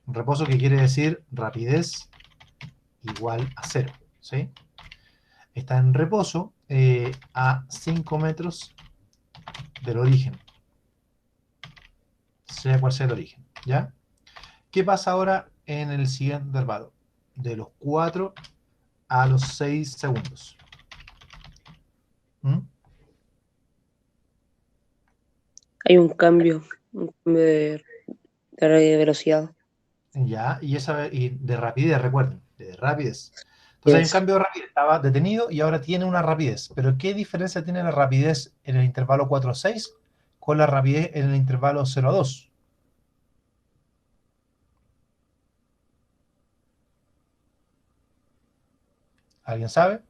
Reposo que quiere decir rapidez igual a 0. ¿Sí? Está en reposo a 5 metros del origen. Sea cual sea el origen. ¿Ya? ¿Qué pasa ahora en el siguiente intervalo? De los 4 a los 6 segundos. Hay un cambio de velocidad. Ya, y de rapidez, recuerden, de rapidez. Entonces hay un cambio de rapidez, estaba detenido y ahora tiene una rapidez. Pero ¿qué diferencia tiene la rapidez en el intervalo 4 a 6 con la rapidez en el intervalo 0 a 2? ¿Alguien sabe?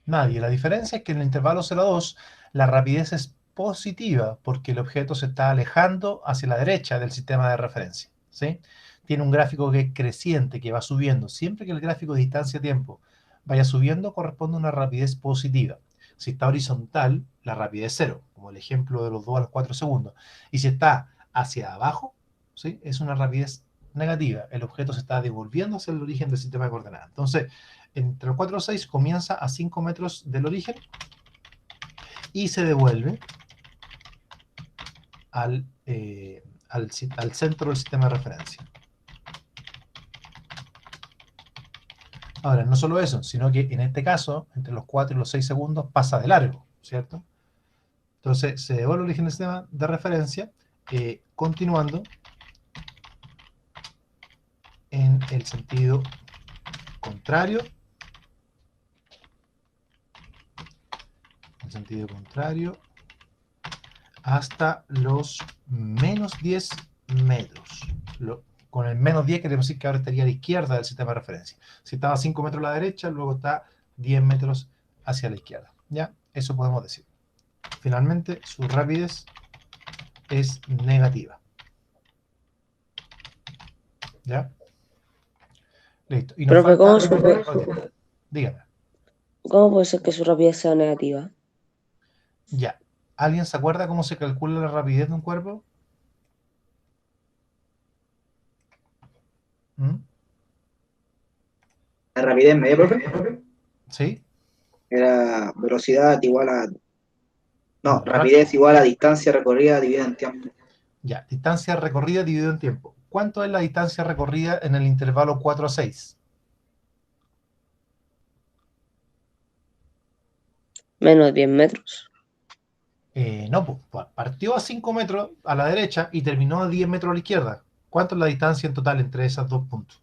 Nadie. La diferencia es que en el intervalo 0 a 2 la rapidez es positiva porque el objeto se está alejando hacia la derecha del sistema de referencia. ¿Sí? Tiene un gráfico que es creciente, que va subiendo. Siempre que el gráfico de distancia-tiempo vaya subiendo, corresponde a una rapidez positiva. Si está horizontal, la rapidez es 0, como el ejemplo de los 2 a los 4 segundos. Y si está hacia abajo, ¿sí? Es una rapidez negativa. El objeto se está devolviendo hacia el origen del sistema de coordenadas. Entonces, entre los 4 y 6 comienza a 5 metros del origen y se devuelve al centro del sistema de referencia. Ahora, no solo eso, sino que en este caso, entre los 4 y los 6 segundos, pasa de largo, ¿cierto? Entonces, se devuelve el origen del sistema de referencia, continuando en el sentido contrario, hasta los menos 10 metros. Con el menos 10 queremos decir que ahora estaría a la izquierda del sistema de referencia. Si estaba a 5 metros a la derecha, luego está 10 metros hacia la izquierda. ¿Ya? Eso podemos decir. Finalmente, su rapidez es negativa. ¿Ya? Listo. Y nos Profe, falta... Dígame. ¿cómo puede ser que su rapidez sea negativa? Ya. ¿Alguien se acuerda cómo se calcula la rapidez de un cuerpo? ¿Mm? La rapidez media, profe, ¿Sí? era velocidad igual a... No, No, rapidez igual a distancia recorrida dividida en tiempo. Ya, distancia recorrida dividido en tiempo. ¿Cuánto es la distancia recorrida en el intervalo 4 a 6? Menos 10 metros. No, pues partió a 5 metros a la derecha y terminó a 10 metros a la izquierda. ¿Cuánto es la distancia en total entre esos dos puntos?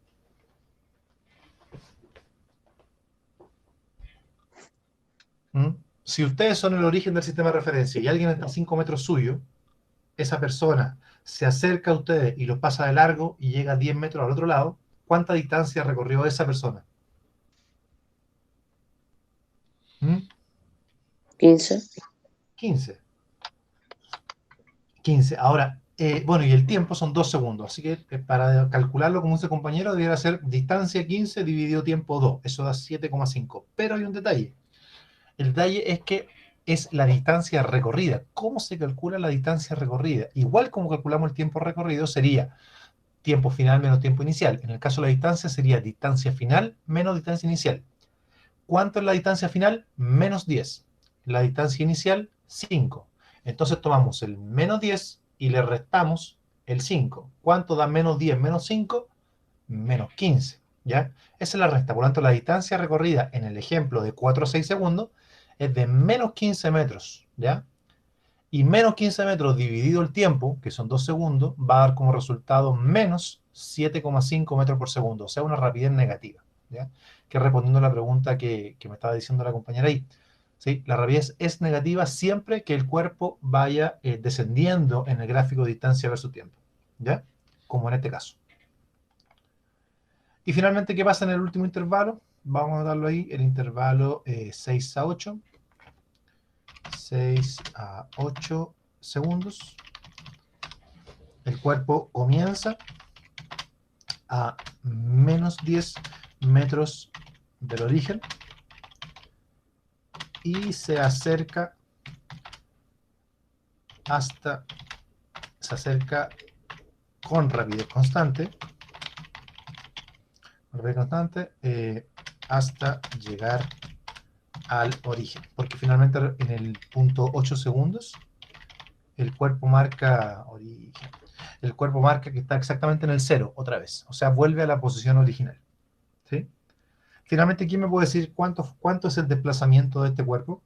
¿Mm? Si ustedes son el origen del sistema de referencia y alguien está a 5 metros suyo, esa persona se acerca a ustedes y los pasa de largo y llega a 10 metros al otro lado, ¿cuánta distancia recorrió esa persona? 15. 15. 15. Ahora, bueno, y el tiempo son 2 segundos, así que para calcularlo como dice compañero, debería ser distancia 15 dividido tiempo 2, eso da 7,5. Pero hay un detalle. El detalle es que es la distancia recorrida. ¿Cómo se calcula la distancia recorrida? Igual como calculamos el tiempo recorrido, sería tiempo final menos tiempo inicial. En el caso de la distancia sería distancia final menos distancia inicial. ¿Cuánto es la distancia final? Menos 10. La distancia inicial, 5. Entonces tomamos el menos 10 y le restamos el 5. ¿Cuánto da menos 10 menos 5? Menos 15. ¿Ya? Esa es la resta. Por lo tanto, la distancia recorrida en el ejemplo de 4 a 6 segundos es de menos 15 metros. ¿Ya? Y menos 15 metros dividido el tiempo, que son 2 segundos, va a dar como resultado menos 7,5 metros por segundo. O sea, una rapidez negativa. ¿Ya? Que respondiendo a la pregunta que me estaba diciendo la compañera ahí. ¿Sí? La rapidez es negativa siempre que el cuerpo vaya descendiendo en el gráfico de distancia versus tiempo. ¿Ya? Como en este caso. Y finalmente, ¿qué pasa en el último intervalo? Vamos a darlo ahí, el intervalo 6 a 8. 6 a 8 segundos. El cuerpo comienza a menos 10 metros del origen y se acerca con rapidez constante, hasta llegar al origen, porque finalmente en el punto 8 segundos el cuerpo marca origen. El cuerpo marca que está exactamente en el 0 otra vez, o sea, vuelve a la posición original. ¿Sí? Finalmente, ¿quién me puede decir cuánto es el desplazamiento de este cuerpo?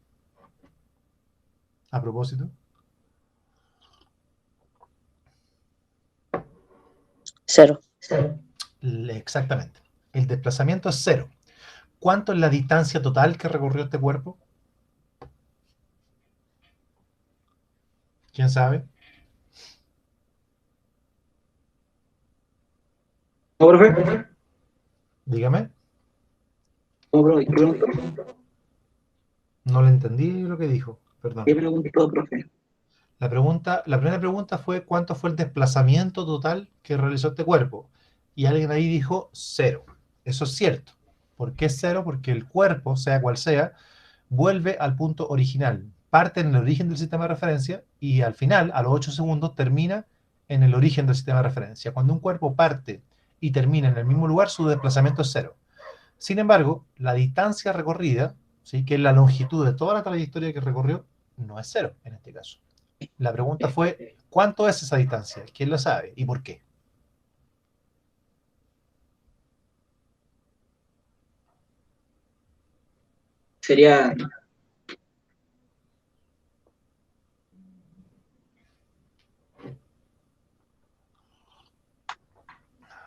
A propósito. 0. Exactamente. El desplazamiento es 0. ¿Cuánto es la distancia total que recorrió este cuerpo? ¿Quién sabe? ¿No, profe? Dígame. No, profe, ¿qué preguntó? No le entendí lo que dijo. Perdón. ¿Qué preguntó, profe? La primera pregunta fue ¿cuánto fue el desplazamiento total que realizó este cuerpo? Y alguien ahí dijo 0. Eso es cierto. ¿Por qué es 0? Porque el cuerpo, sea cual sea, vuelve al punto original. Parte en el origen del sistema de referencia y al final, a los 8 segundos, termina en el origen del sistema de referencia. Cuando un cuerpo parte y termina en el mismo lugar, su desplazamiento es 0. Sin embargo, la distancia recorrida, ¿sí?, que es la longitud de toda la trayectoria que recorrió, no es 0 en este caso. La pregunta fue, ¿cuánto es esa distancia? ¿Quién lo sabe y por qué? Sería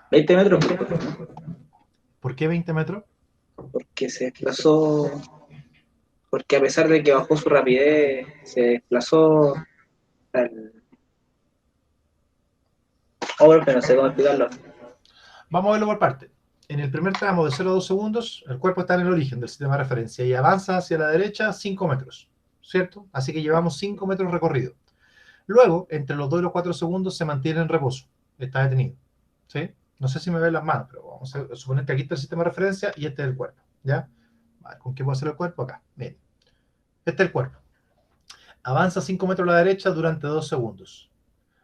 20 metros, ¿Por qué 20 metros? porque se desplazó, porque a pesar de que bajó su rapidez, se desplazó al... Oh, bueno, pero no sé cómo explicarlo. Vamos a verlo por parte. En el primer tramo de 0 a 2 segundos, el cuerpo está en el origen del sistema de referencia y avanza hacia la derecha 5 metros, ¿cierto? Así que llevamos 5 metros recorrido. Luego, entre los 2 y los 4 segundos se mantiene en reposo, está detenido, ¿sí? No sé si me ven las manos, pero vamos a suponer que aquí está el sistema de referencia y este es el cuerpo, ¿ya? Vale, ¿con qué puedo hacer el cuerpo? Acá, bien. Este es el cuerpo. Avanza 5 metros a la derecha durante 2 segundos.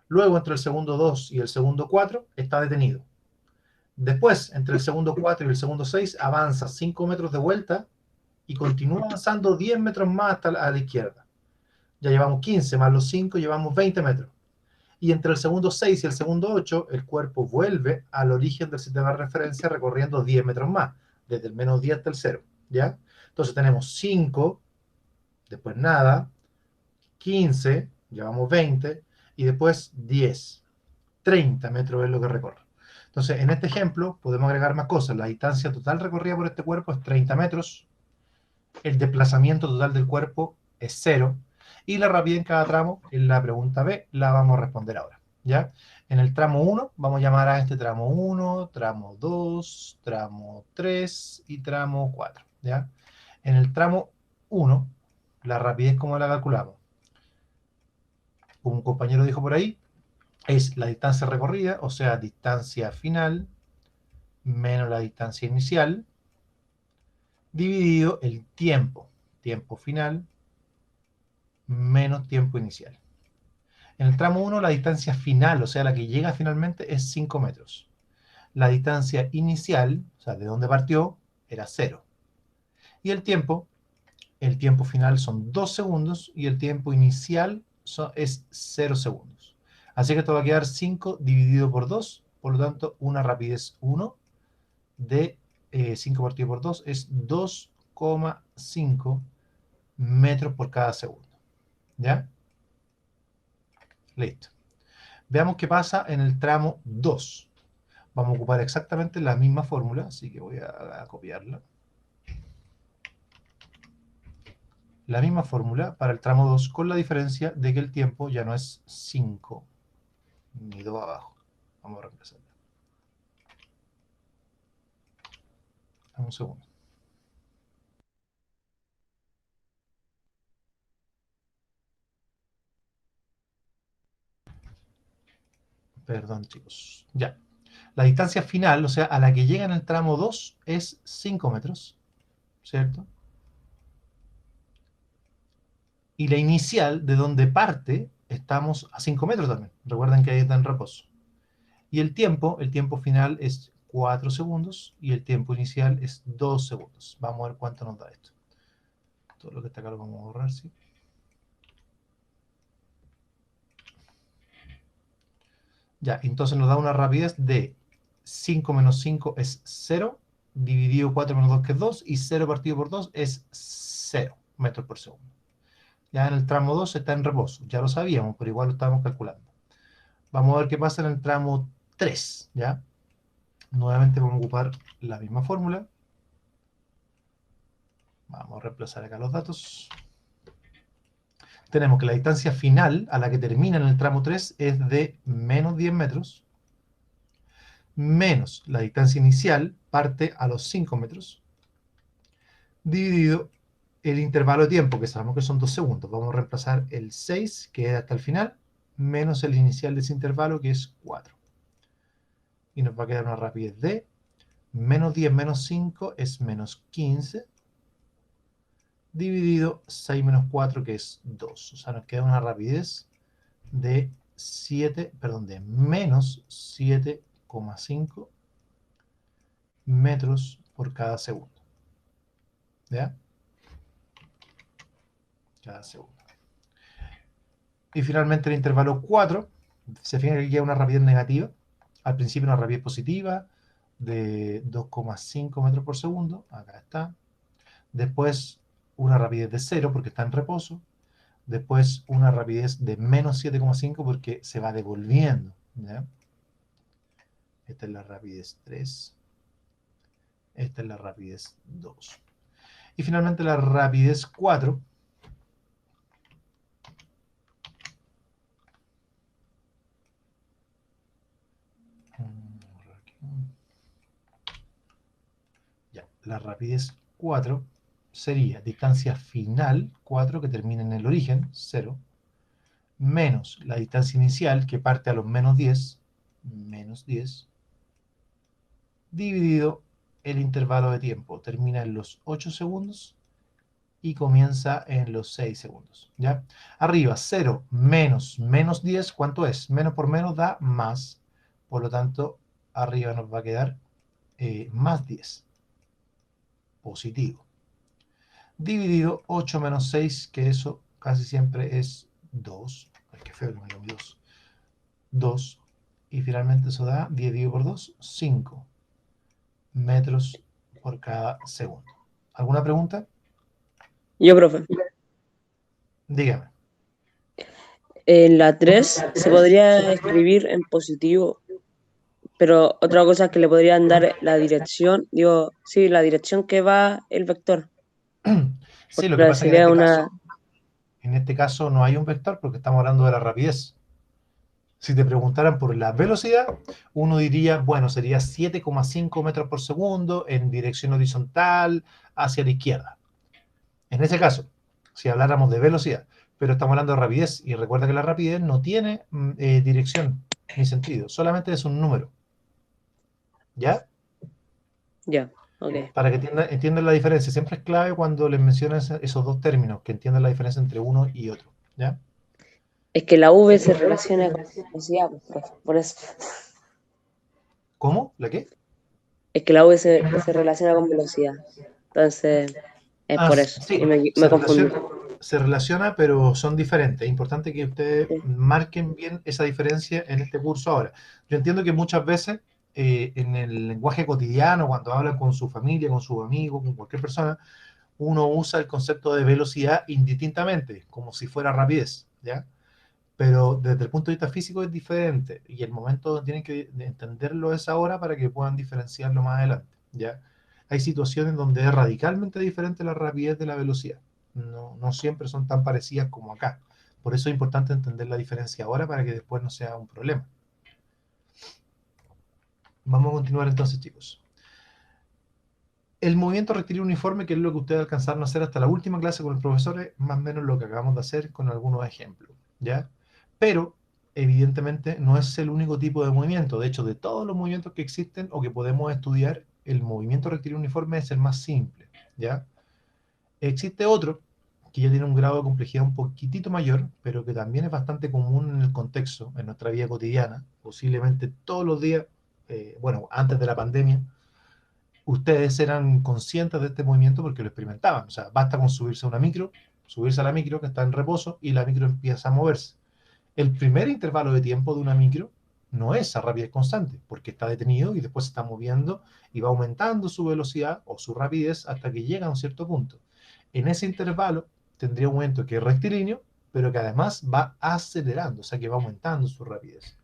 Luego, entre el segundo 2 y el segundo 4, está detenido. Después, entre el segundo 4 y el segundo 6, avanza 5 metros de vuelta y continúa avanzando 10 metros más hasta a la izquierda. Ya llevamos 15 más los 5, llevamos 20 metros. Y entre el segundo 6 y el segundo 8, el cuerpo vuelve al origen del sistema de referencia recorriendo 10 metros más, desde el menos 10 hasta el 0, ¿ya? Entonces tenemos 5, después nada, 15, llevamos 20, y después 10. 30 metros es lo que recorre. Entonces, en este ejemplo, podemos agregar más cosas. La distancia total recorrida por este cuerpo es 30 metros, el desplazamiento total del cuerpo es 0, y la rapidez en cada tramo, en la pregunta B, la vamos a responder ahora, ¿ya? En el tramo 1, vamos a llamar a este tramo 1, tramo 2, tramo 3 y tramo 4, ¿ya? En el tramo 1, la rapidez, ¿cómo la calculamos? Como un compañero dijo por ahí, es la distancia recorrida, o sea, distancia final menos la distancia inicial, dividido el tiempo, tiempo final menos tiempo inicial. En el tramo 1 la distancia final, o sea, la que llega finalmente, es 5 metros. La distancia inicial, o sea, de donde partió, era 0. Y el tiempo final son 2 segundos y el tiempo inicial es 0 segundos. Así que esto va a quedar 5 dividido por 2, por lo tanto, una rapidez 1 de 5 partido por 2 es 2,5 metros por cada segundo. ¿Ya? Listo. Veamos qué pasa en el tramo 2. Vamos a ocupar exactamente la misma fórmula, así que voy a copiarla. La misma fórmula para el tramo 2, con la diferencia de que el tiempo ya no es 5 ni 2 abajo. Vamos a reemplazarla. Dame un segundo. Perdón, chicos. Ya. La distancia final, o sea, a la que llega en el tramo 2, es 5 metros, ¿cierto? Y la inicial, de donde parte, estamos a 5 metros también. Recuerden que ahí está en reposo. Y el tiempo final es 4 segundos y el tiempo inicial es 2 segundos. Vamos a ver cuánto nos da esto. Todo lo que está acá lo vamos a borrar, ¿sí? Ya, entonces nos da una rapidez de 5 menos 5 es 0, dividido 4 menos 2 que es 2, y 0 partido por 2 es 0 metros por segundo. Ya en el tramo 2 está en reposo, ya lo sabíamos, pero igual lo estábamos calculando. Vamos a ver qué pasa en el tramo 3, ¿ya? Nuevamente vamos a ocupar la misma fórmula. Vamos a reemplazar acá los datos. Tenemos que la distancia final a la que termina en el tramo 3 es de menos 10 metros, menos la distancia inicial, parte a los 5 metros, dividido el intervalo de tiempo, que sabemos que son 2 segundos. Vamos a reemplazar el 6, que es hasta el final, menos el inicial de ese intervalo, que es 4. Y nos va a quedar una rapidez de menos 10 menos 5 es menos 15, dividido 6 menos 4, que es 2. O sea, nos queda una rapidez de menos 7,5 metros por cada segundo. ¿Ya? Cada segundo. Y finalmente el intervalo 4, se fija que queda una rapidez negativa. Al principio una rapidez positiva de 2,5 metros por segundo. Acá está. Después una rapidez de 0 porque está en reposo, después una rapidez de menos 7,5 porque se va devolviendo, ¿ya? Esta es la rapidez 3, esta es la rapidez 2. Y finalmente la rapidez 4, ya, la rapidez 4 sería distancia final, 4, que termina en el origen, 0, menos la distancia inicial, que parte a los menos 10, dividido el intervalo de tiempo. Termina en los 8 segundos y comienza en los 6 segundos, ¿ya? Arriba, 0 menos 10, ¿cuánto es? Menos por menos da más. Por lo tanto, arriba nos va a quedar más 10. Positivo. Dividido 8 menos 6, que eso casi siempre es 2. Ay, qué feo que me dio 2. 2. Y finalmente eso da 10 dividido por 2, 5 metros por cada segundo. ¿Alguna pregunta? Yo, profe. Dígame. En la 3 se podría escribir en positivo, pero otra cosa es que le podrían dar la dirección, digo, sí, la dirección que va el vector. Sí, lo que pasa es que Sería una... en este caso no hay un vector porque estamos hablando de la rapidez. Si te preguntaran por la velocidad, uno diría, bueno, sería 7,5 metros por segundo en dirección horizontal hacia la izquierda. En ese caso, si habláramos de velocidad, pero estamos hablando de rapidez, y recuerda que la rapidez no tiene dirección ni sentido, solamente es un número. ¿Ya? Ya, ok. Para que entiendan la diferencia, siempre es clave cuando les mencionas esos dos términos, que entiendan la diferencia entre uno y otro. ¿Ya? Es que la V se relaciona con velocidad, profe, por eso. ¿Cómo? ¿La qué? Es que la V se relaciona con velocidad. Entonces, es por eso. Sí, Y me confundí. se relaciona, pero son diferentes. Es importante que ustedes Sí. marquen bien esa diferencia en este curso ahora. Yo entiendo que muchas veces en el lenguaje cotidiano, cuando hablan con su familia, con sus amigos, con cualquier persona, uno usa el concepto de velocidad indistintamente, como si fuera rapidez, ¿ya? Pero desde el punto de vista físico es diferente y el momento donde tienen que entenderlo es ahora para que puedan diferenciarlo más adelante, ¿ya? Hay situaciones donde es radicalmente diferente la rapidez de la velocidad. No siempre son tan parecidas como acá. Por eso es importante entender la diferencia ahora para que después no sea un problema. Vamos a continuar entonces, chicos. El movimiento rectilíneo uniforme, que es lo que ustedes alcanzaron a hacer hasta la última clase con el profesor, es más o menos lo que acabamos de hacer con algunos ejemplos, ¿ya? Pero, evidentemente, no es el único tipo de movimiento. De hecho, de todos los movimientos que existen o que podemos estudiar, el movimiento rectilíneo uniforme es el más simple, ¿ya? Existe otro que ya tiene un grado de complejidad un poquitito mayor, pero que también es bastante común en el contexto, en nuestra vida cotidiana, posiblemente todos los días, bueno, antes de la pandemia, ustedes eran conscientes de este movimiento porque lo experimentaban. O sea, basta con subirse a una micro, subirse a la micro que está en reposo y la micro empieza a moverse. El primer intervalo de tiempo de una micro no es a rapidez constante, porque está detenido y después se está moviendo y va aumentando su velocidad o su rapidez hasta que llega a un cierto punto. En ese intervalo tendría un momento que es rectilíneo, pero que además va acelerando, o sea que va aumentando su rapidez.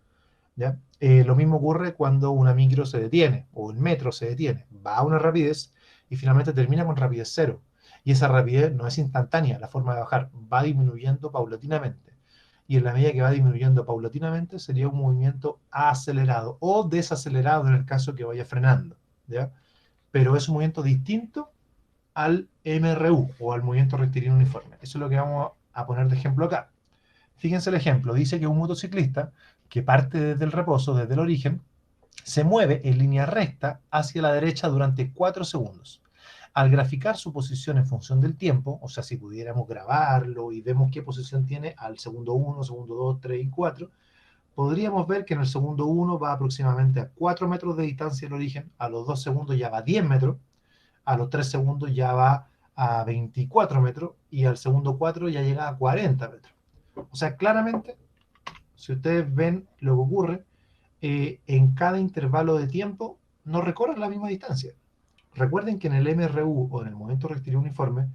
¿Ya? Lo mismo ocurre cuando una micro se detiene o el metro se detiene, va a una rapidez y finalmente termina con rapidez 0. Y esa rapidez no es instantánea, la forma de bajar va disminuyendo paulatinamente. Y en la medida que va disminuyendo paulatinamente sería un movimiento acelerado o desacelerado en el caso que vaya frenando, ¿ya? Pero es un movimiento distinto al MRU o al movimiento rectilíneo uniforme. Eso es lo que vamos a poner de ejemplo acá. Fíjense el ejemplo, dice que un motociclista que parte desde el reposo, desde el origen, se mueve en línea recta hacia la derecha durante 4 segundos. Al graficar su posición en función del tiempo, o sea, si pudiéramos grabarlo y vemos qué posición tiene al segundo 1, segundo 2, 3 y 4, podríamos ver que en el segundo 1 va aproximadamente a 4 metros de distancia del origen, a los 2 segundos ya va a 10 metros, a los 3 segundos ya va a 24 metros y al segundo 4 ya llega a 40 metros. O sea, claramente, si ustedes ven lo que ocurre, en cada intervalo de tiempo no recorren la misma distancia. Recuerden que en el MRU o en el movimiento rectilíneo uniforme,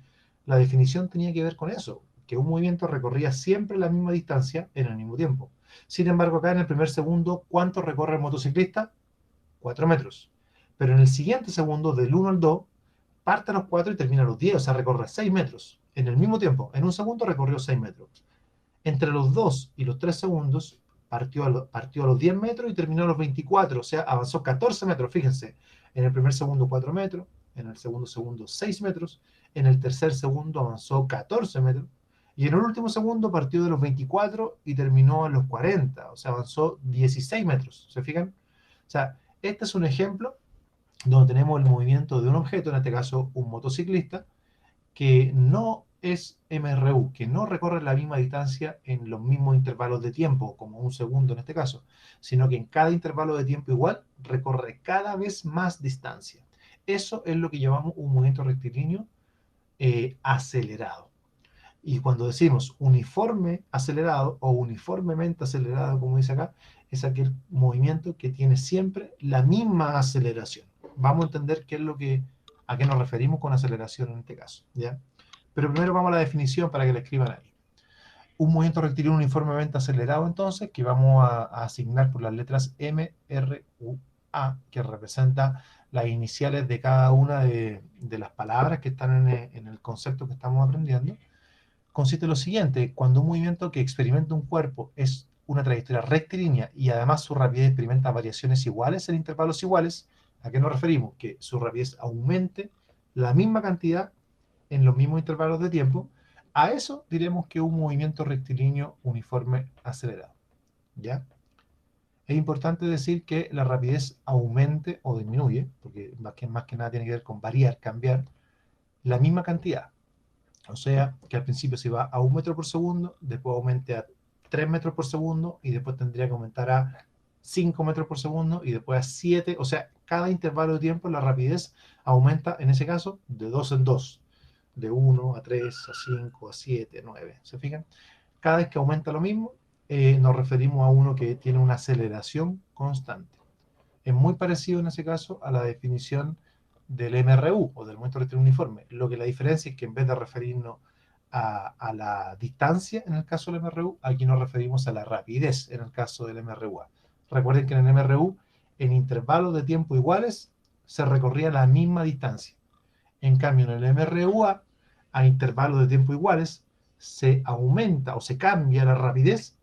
la definición tenía que ver con eso, que un movimiento recorría siempre la misma distancia en el mismo tiempo. Sin embargo, acá en el primer segundo, ¿cuánto recorre el motociclista? 4 metros. Pero en el siguiente segundo, del 1 al 2, parte a los 4 y termina a los 10, o sea, recorre 6 metros. En el mismo tiempo, en un segundo recorrió 6 metros. Entre los 2 y los 3 segundos, partió a los 10 metros y terminó a los 24, o sea, avanzó 14 metros, fíjense. En el primer segundo 4 metros, en el segundo 6 metros, en el tercer segundo avanzó 14 metros, y en el último segundo partió de los 24 y terminó a los 40, o sea, avanzó 16 metros, ¿se fijan? O sea, este es un ejemplo donde tenemos el movimiento de un objeto, en este caso un motociclista, que no es MRU, que no recorre la misma distancia en los mismos intervalos de tiempo, como un segundo en este caso, sino que en cada intervalo de tiempo igual recorre cada vez más distancia. Eso es lo que llamamos un movimiento rectilíneo acelerado. Y cuando decimos uniforme acelerado o uniformemente acelerado, como dice acá, es aquel movimiento que tiene siempre la misma aceleración. Vamos a entender qué es a qué nos referimos con aceleración en este caso, ¿ya? Pero primero vamos a la definición para que la escriban ahí. Un movimiento rectilíneo uniformemente acelerado, entonces, que vamos a asignar por las letras M, R, U, A, que representa las iniciales de cada una de las palabras que están en el concepto que estamos aprendiendo. Consiste en lo siguiente: cuando un movimiento que experimenta un cuerpo es una trayectoria rectilínea y además su rapidez experimenta variaciones iguales en intervalos iguales, ¿a qué nos referimos? Que su rapidez aumente la misma cantidad en los mismos intervalos de tiempo. A eso diremos que es un movimiento rectilíneo uniforme acelerado, ¿ya? Es importante decir que la rapidez aumente o disminuye, porque más que nada tiene que ver con variar, cambiar, la misma cantidad. O sea, que al principio se va a 1 metro por segundo, después aumente a 3 metros por segundo, y después tendría que aumentar a 5 metros por segundo, y después a 7. O sea, cada intervalo de tiempo la rapidez aumenta, en ese caso, de 2 en 2. De 1 a 3, a 5, a 7, 9. ¿Se fijan? Cada vez que aumenta lo mismo, nos referimos a uno que tiene una aceleración constante. Es muy parecido en ese caso a la definición del MRU o del momento rectilíneo uniforme. Lo que la diferencia es que en vez de referirnos a la distancia en el caso del MRU, aquí nos referimos a la rapidez en el caso del MRUA. Recuerden que en el MRU, en intervalos de tiempo iguales, se recorría la misma distancia. En cambio, en el MRUA, a intervalos de tiempo iguales, se aumenta o se cambia la rapidez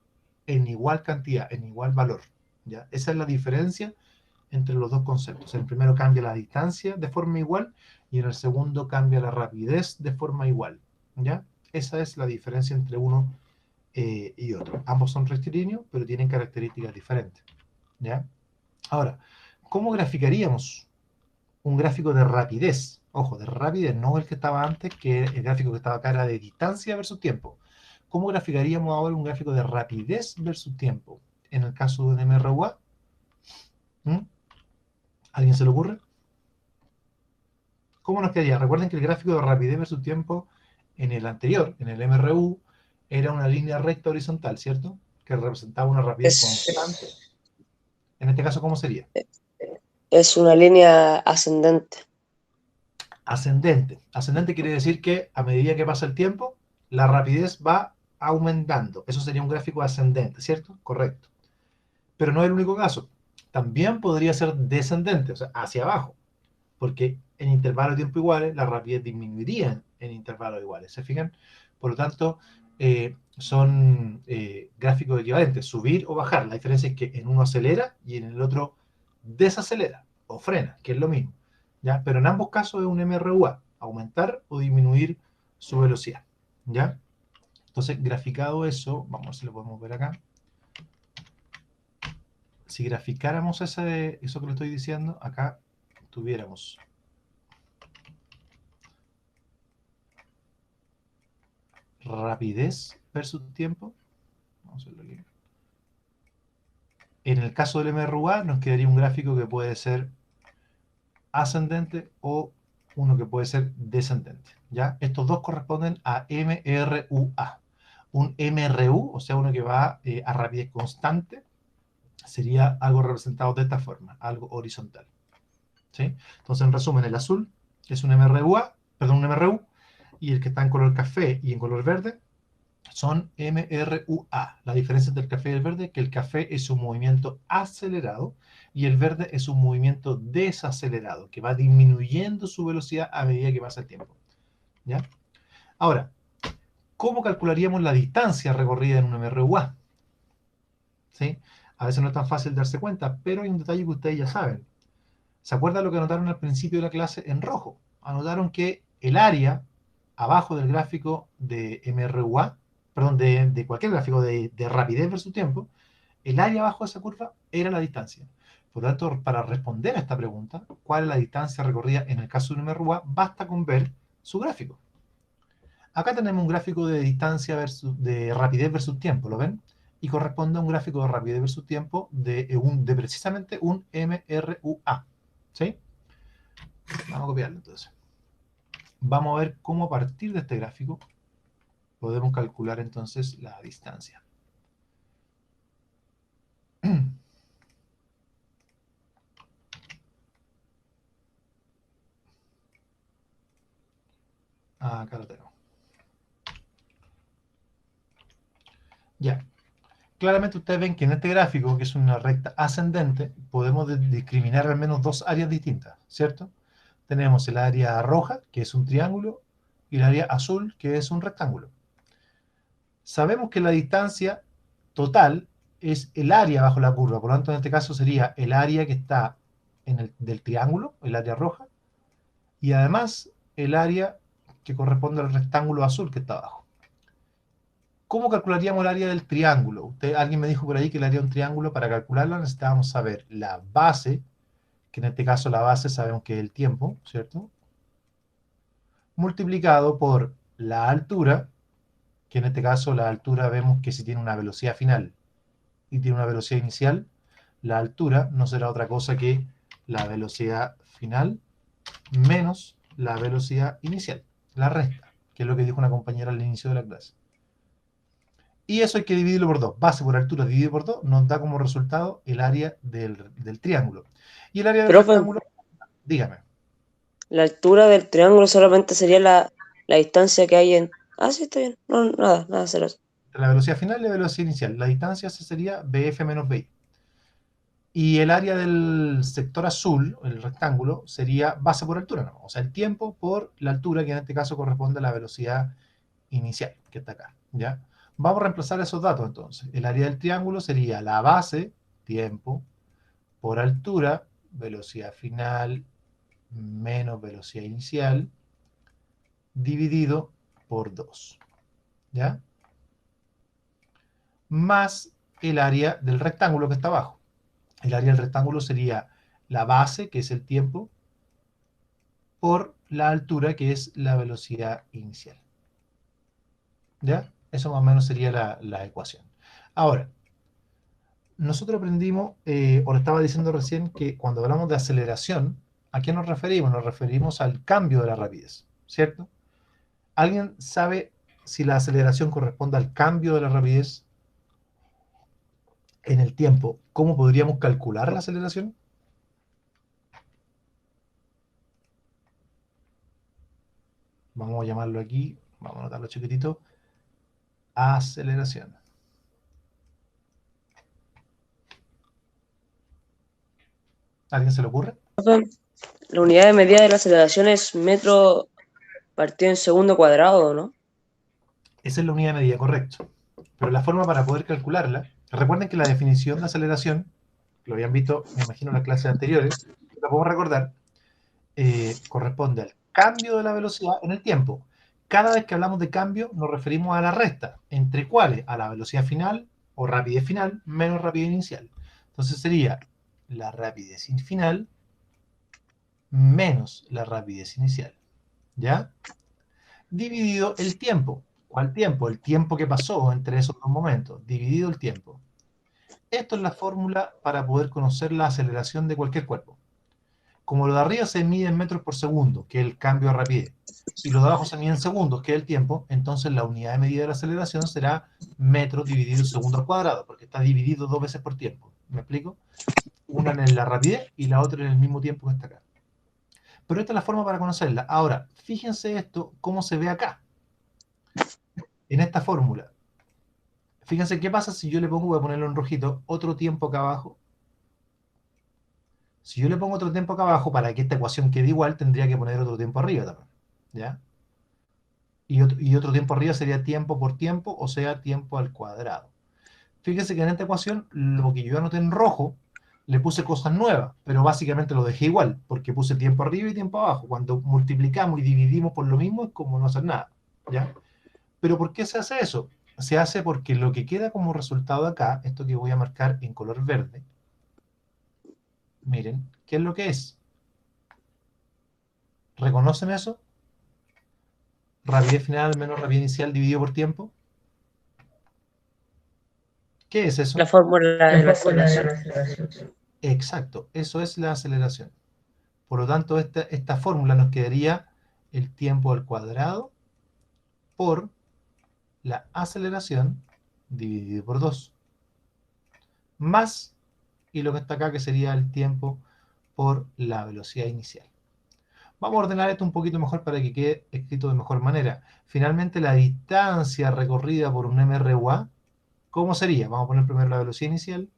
en igual cantidad, en igual valor, ¿ya? Esa es la diferencia entre los dos conceptos. En el primero cambia la distancia de forma igual y en el segundo cambia la rapidez de forma igual, ¿ya? Esa es la diferencia entre uno y otro. Ambos son rectilíneos, pero tienen características diferentes, ¿ya? Ahora, ¿cómo graficaríamos un gráfico de rapidez? Ojo, de rapidez, no el que estaba antes, que el gráfico que estaba acá era de distancia versus tiempo. ¿Cómo graficaríamos ahora un gráfico de rapidez versus tiempo? En el caso de un MRUA, ¿alguien se le ocurre? ¿Cómo nos quedaría? Recuerden que el gráfico de rapidez versus tiempo en el anterior, en el MRU, era una línea recta horizontal, ¿cierto? Que representaba una rapidez constante. En este caso, ¿cómo sería? Es una línea ascendente. Ascendente. Ascendente quiere decir que a medida que pasa el tiempo, la rapidez va aumentando. Eso sería un gráfico ascendente, ¿cierto? Correcto. Pero no es el único caso. También podría ser descendente, o sea, hacia abajo. Porque en intervalos de tiempo iguales, la rapidez disminuiría en intervalos iguales. ¿Se fijan? Por lo tanto, son gráficos equivalentes, subir o bajar. La diferencia es que en uno acelera y en el otro desacelera o frena, que es lo mismo, ¿ya? Pero en ambos casos es un MRUA, aumentar o disminuir su velocidad, ¿ya? Entonces, graficado eso, vamos a ver si lo podemos ver acá. Si graficáramos eso que le estoy diciendo, acá tuviéramos rapidez versus tiempo. Vamos a hacerlo aquí. En el caso del MRUA nos quedaría un gráfico que puede ser ascendente o uno que puede ser descendente, ¿ya? Estos dos corresponden a MRUA. Un MRU, o sea, uno que va a rapidez constante, sería algo representado de esta forma, algo horizontal, ¿sí? Entonces, en resumen, el azul es un MRUA, perdón, un MRU, y el que está en color café y en color verde son MRUA. La diferencia entre el café y el verde es que el café es un movimiento acelerado y el verde es un movimiento desacelerado, que va disminuyendo su velocidad a medida que pasa el tiempo. ¿Ya? Ahora, ¿cómo calcularíamos la distancia recorrida en un MRUA? ¿Sí? A veces no es tan fácil darse cuenta, pero hay un detalle que ustedes ya saben. ¿Se acuerdan lo que anotaron al principio de la clase en rojo? Anotaron que el área abajo del gráfico de MRUA, perdón, de cualquier gráfico de rapidez versus tiempo, el área abajo de esa curva era la distancia. Por lo tanto, para responder a esta pregunta, ¿cuál es la distancia recorrida en el caso de un MRUA? Basta con ver su gráfico. Acá tenemos un gráfico de distancia de rapidez versus tiempo, ¿lo ven? Y corresponde a un gráfico de rapidez versus tiempo de precisamente un MRUA. ¿Sí? Vamos a copiarlo entonces. Vamos a ver cómo a partir de este gráfico podemos calcular entonces la distancia. Acá lo tengo. Ya. Claramente ustedes ven que en este gráfico, que es una recta ascendente, podemos discriminar al menos dos áreas distintas, ¿cierto? Tenemos el área roja, que es un triángulo, y el área azul, que es un rectángulo. Sabemos que la distancia total es el área bajo la curva, por lo tanto en este caso sería el área que está del triángulo, el área roja, y además el área que corresponde al rectángulo azul que está abajo. ¿Cómo calcularíamos el área del triángulo? Alguien me dijo por ahí que el área de un triángulo, para calcularla necesitábamos saber la base, que en este caso la base sabemos que es el tiempo, ¿cierto? Multiplicado por la altura, que en este caso la altura vemos que si tiene una velocidad final y tiene una velocidad inicial, la altura no será otra cosa que la velocidad final menos la velocidad inicial, la resta, que es lo que dijo una compañera al inicio de la clase. Y eso hay que dividirlo por 2. Base por altura dividido por 2 nos da como resultado el área del triángulo. Y el área del Profe, rectángulo, dígame. la altura del triángulo solamente sería la distancia que hay en... Ah, sí, está bien. No, nada, cero. La velocidad final y la velocidad inicial. La distancia esa sería BF menos BI. Y el área del sector azul, el rectángulo, sería base por altura, ¿no? O sea, el tiempo por la altura, que en este caso corresponde a la velocidad inicial, que está acá, ¿ya? Vamos a reemplazar esos datos entonces. El área del triángulo sería la base, tiempo, por altura, velocidad final menos velocidad inicial, dividido por 2, ¿ya? Más el área del rectángulo que está abajo. El área del rectángulo sería la base, que es el tiempo, por la altura, que es la velocidad inicial. ¿Ya? Eso más o menos sería la ecuación. Ahora, nosotros aprendimos, o le estaba diciendo recién, que cuando hablamos de aceleración, ¿a qué nos referimos? Nos referimos al cambio de la rapidez, ¿cierto? ¿Alguien sabe si la aceleración corresponde al cambio de la rapidez en el tiempo? ¿Cómo podríamos calcular la aceleración? Vamos a llamarlo aquí, vamos a anotarlo chiquitito. Aceleración. ¿A alguien se le ocurre? Profe, la unidad de medida de la aceleración es metro partido en segundo cuadrado, ¿no? Esa es la unidad de medida, correcto. Pero la forma para poder calcularla, recuerden que la definición de aceleración, lo habían visto, me imagino, en las clases anteriores, lo podemos recordar, corresponde al cambio de la velocidad en el tiempo. Cada vez que hablamos de cambio, nos referimos a la resta, entre cuáles, a la velocidad final o rapidez final menos rapidez inicial. Entonces sería la rapidez final menos la rapidez inicial, ¿ya? Dividido el tiempo. ¿Cuál tiempo? El tiempo que pasó entre esos dos momentos, dividido el tiempo. Esto es la fórmula para poder conocer la aceleración de cualquier cuerpo. Como lo de arriba se mide en metros por segundo, que es el cambio de rapidez, y lo de abajo se mide en segundos, que es el tiempo, entonces la unidad de medida de la aceleración será metros dividido segundo al cuadrado, porque está dividido 2 veces por tiempo. ¿Me explico? Una en la rapidez y la otra en el mismo tiempo que está acá. Pero esta es la forma para conocerla. Ahora, fíjense esto, cómo se ve acá, en esta fórmula. Fíjense qué pasa si yo le pongo, voy a ponerlo en rojito, otro tiempo acá abajo. Si yo le pongo otro tiempo acá abajo, para que esta ecuación quede igual, tendría que poner otro tiempo arriba también. ¿Ya? Y otro tiempo arriba sería tiempo por tiempo, o sea, tiempo al cuadrado. Fíjense que en esta ecuación, lo que yo anoté en rojo, le puse cosas nuevas, pero básicamente lo dejé igual, porque puse tiempo arriba y tiempo abajo. Cuando multiplicamos y dividimos por lo mismo, es como no hacer nada. ¿Ya? ¿Pero por qué se hace eso? Se hace porque lo que queda como resultado acá, esto que voy a marcar en color verde, miren, ¿qué es lo que es? ¿Reconocen eso? Rapidez final menos rapidez inicial dividido por tiempo. ¿Qué es eso? La fórmula de la aceleración. Exacto, eso es la aceleración. Por lo tanto, esta fórmula nos quedaría el tiempo al cuadrado por la aceleración dividido por 2. Más, y lo que está acá que sería el tiempo por la velocidad inicial. Vamos a ordenar esto un poquito mejor para que quede escrito de mejor manera. Finalmente, la distancia recorrida por un MRUA, ¿cómo sería? Vamos a poner primero la velocidad inicial.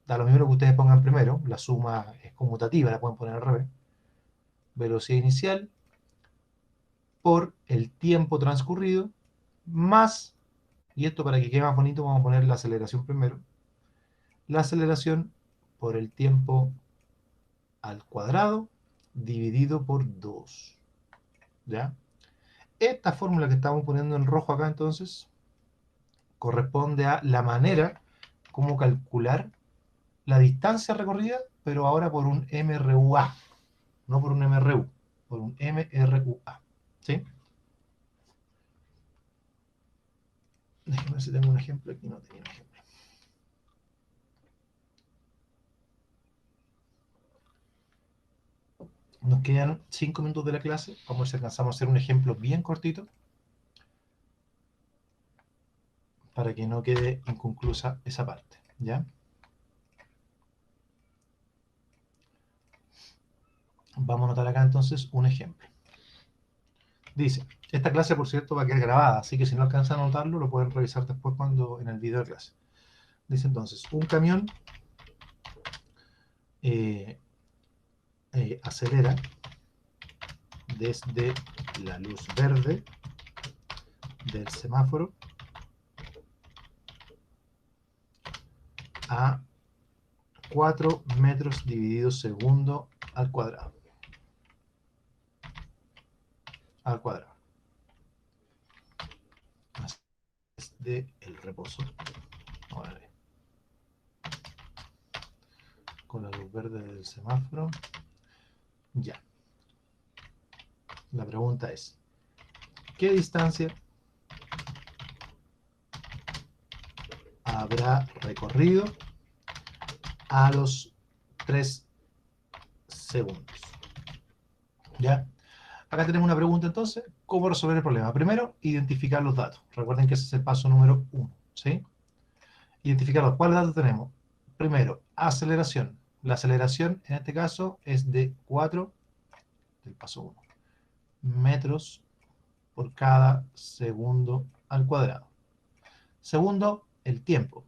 Da lo mismo lo que ustedes pongan primero. La suma es conmutativa, la pueden poner al revés. Velocidad inicial por el tiempo transcurrido más, y esto para que quede más bonito vamos a poner la aceleración primero, la aceleración por el tiempo al cuadrado dividido por 2. ¿Ya? Esta fórmula que estamos poniendo en rojo acá entonces corresponde a la manera como calcular la distancia recorrida, pero ahora por un MRUA, no por un MRU, por un MRUA. ¿Sí? Déjenme ver si tengo un ejemplo. Aquí no tenía un ejemplo. Nos quedan 5 minutos de la clase. Vamos a ver si alcanzamos a hacer un ejemplo bien cortito para que no quede inconclusa esa parte. ¿Ya? Vamos a anotar acá entonces un ejemplo. Dice, esta clase por cierto va a quedar grabada, así que si no alcanzan a anotarlo lo pueden revisar después cuando en el video de clase. Dice entonces, un camión acelera desde la luz verde del semáforo a 4 metros divididos segundo al cuadrado. Al cuadrado. Desde el reposo. Ahora con la luz verde del semáforo. Ya. La pregunta es, ¿qué distancia habrá recorrido a los 3 segundos? ¿Ya? Acá tenemos una pregunta entonces, ¿cómo resolver el problema? Primero, identificar los datos. Recuerden que ese es el paso número 1, ¿sí? Identificar cuáles datos tenemos. Primero, aceleración. La aceleración en este caso es de 4, del paso 1, metros por cada segundo al cuadrado. Segundo, el tiempo.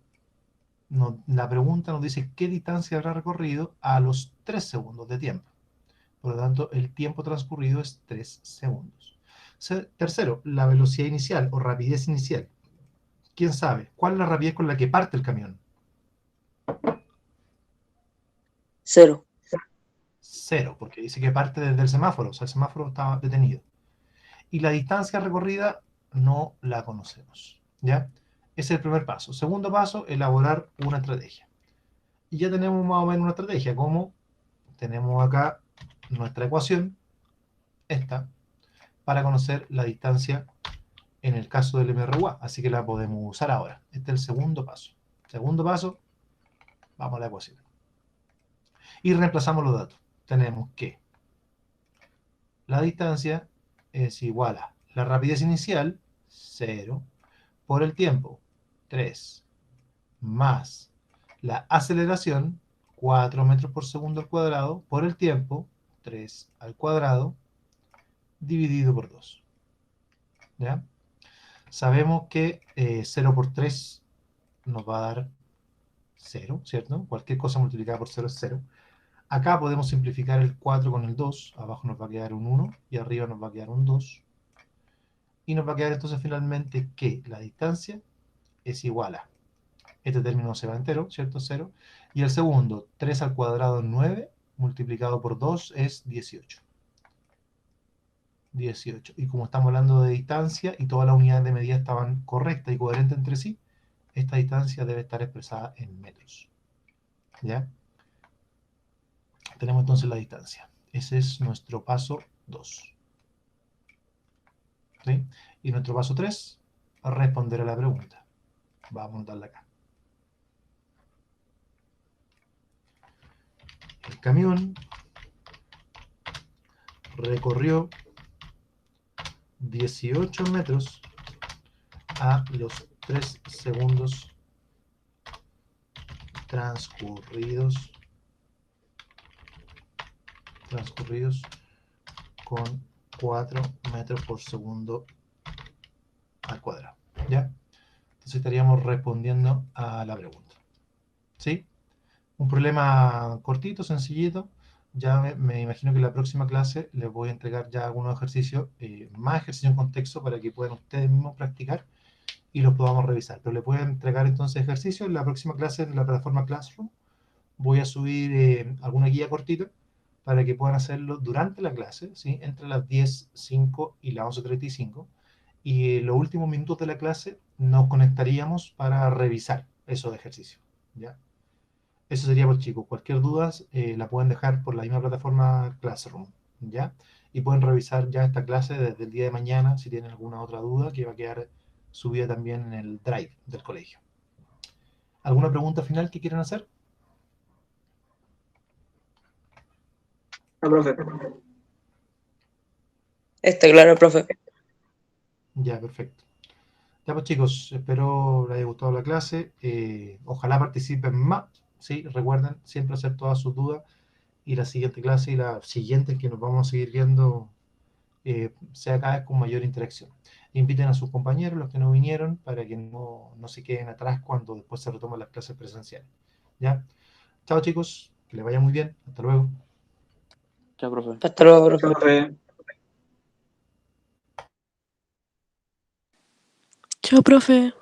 La pregunta nos dice qué distancia habrá recorrido a los 3 segundos de tiempo. Por lo tanto, el tiempo transcurrido es 3 segundos. Tercero, la velocidad inicial o rapidez inicial. ¿Quién sabe? ¿Cuál es la rapidez con la que parte el camión? 0. 0, porque dice que parte desde el semáforo, o sea, el semáforo estaba detenido. Y la distancia recorrida no la conocemos, ¿ya? Ese es el primer paso. Segundo paso, elaborar una estrategia. Y ya tenemos más o menos una estrategia, como tenemos acá nuestra ecuación, esta, para conocer la distancia en el caso del MRUA, así que la podemos usar ahora. Este es el segundo paso. Segundo paso, vamos a la ecuación. Y reemplazamos los datos. Tenemos que la distancia es igual a la rapidez inicial, 0, por el tiempo, 3, más la aceleración, 4 metros por segundo al cuadrado, por el tiempo, 3 al cuadrado dividido por 2. ¿Ya? Sabemos que 0 por 3 nos va a dar 0, ¿cierto? Cualquier cosa multiplicada por 0 es 0. Acá podemos simplificar el 4 con el 2. Abajo nos va a quedar un 1 y arriba nos va a quedar un 2. Y nos va a quedar entonces finalmente que la distancia es igual a, este término se va entero, ¿cierto? 0. Y el segundo, 3 al cuadrado es 9, multiplicado por 2 es 18. 18. Y como estamos hablando de distancia y todas las unidades de medida estaban correctas y coherentes entre sí, esta distancia debe estar expresada en metros. ¿Ya? Tenemos entonces la distancia. Ese es nuestro paso 2. ¿Sí? Y nuestro paso 3, responder a la pregunta. Vamos a anotarla acá. El camión recorrió 18 metros a los 3 segundos transcurridos con 4 metros por segundo al cuadrado. ¿Ya? Entonces estaríamos respondiendo a la pregunta. ¿Sí? Un problema cortito, sencillito. Ya me imagino que en la próxima clase les voy a entregar ya algunos ejercicios, más ejercicios en contexto para que puedan ustedes mismos practicar y los podamos revisar. Pero les voy a entregar entonces ejercicios en la próxima clase en la plataforma Classroom. Voy a subir alguna guía cortita para que puedan hacerlo durante la clase, ¿sí? Entre las 10:05 y las 11:35. Y en los últimos minutos de la clase nos conectaríamos para revisar esos ejercicios. ¿Ya? Eso sería por chicos. Cualquier duda la pueden dejar por la misma plataforma Classroom. ¿Ya? Y pueden revisar ya esta clase desde el día de mañana si tienen alguna otra duda que va a quedar subida también en el Drive del colegio. ¿Alguna pregunta final que quieran hacer? No, profe. Está claro, profe. Ya, perfecto. Ya pues chicos, espero les haya gustado la clase. Ojalá participen más. ¿Sí? Recuerden siempre hacer todas sus dudas. Y la siguiente clase y la siguiente que nos vamos a seguir viendo sea cada vez con mayor interacción. Inviten a sus compañeros, los que no vinieron, para que no se queden atrás cuando después se retoman las clases presenciales. ¿Ya? Chao chicos, que les vaya muy bien. Hasta luego. Chao, profe. Hasta luego, profe. Profe. Chao, profe.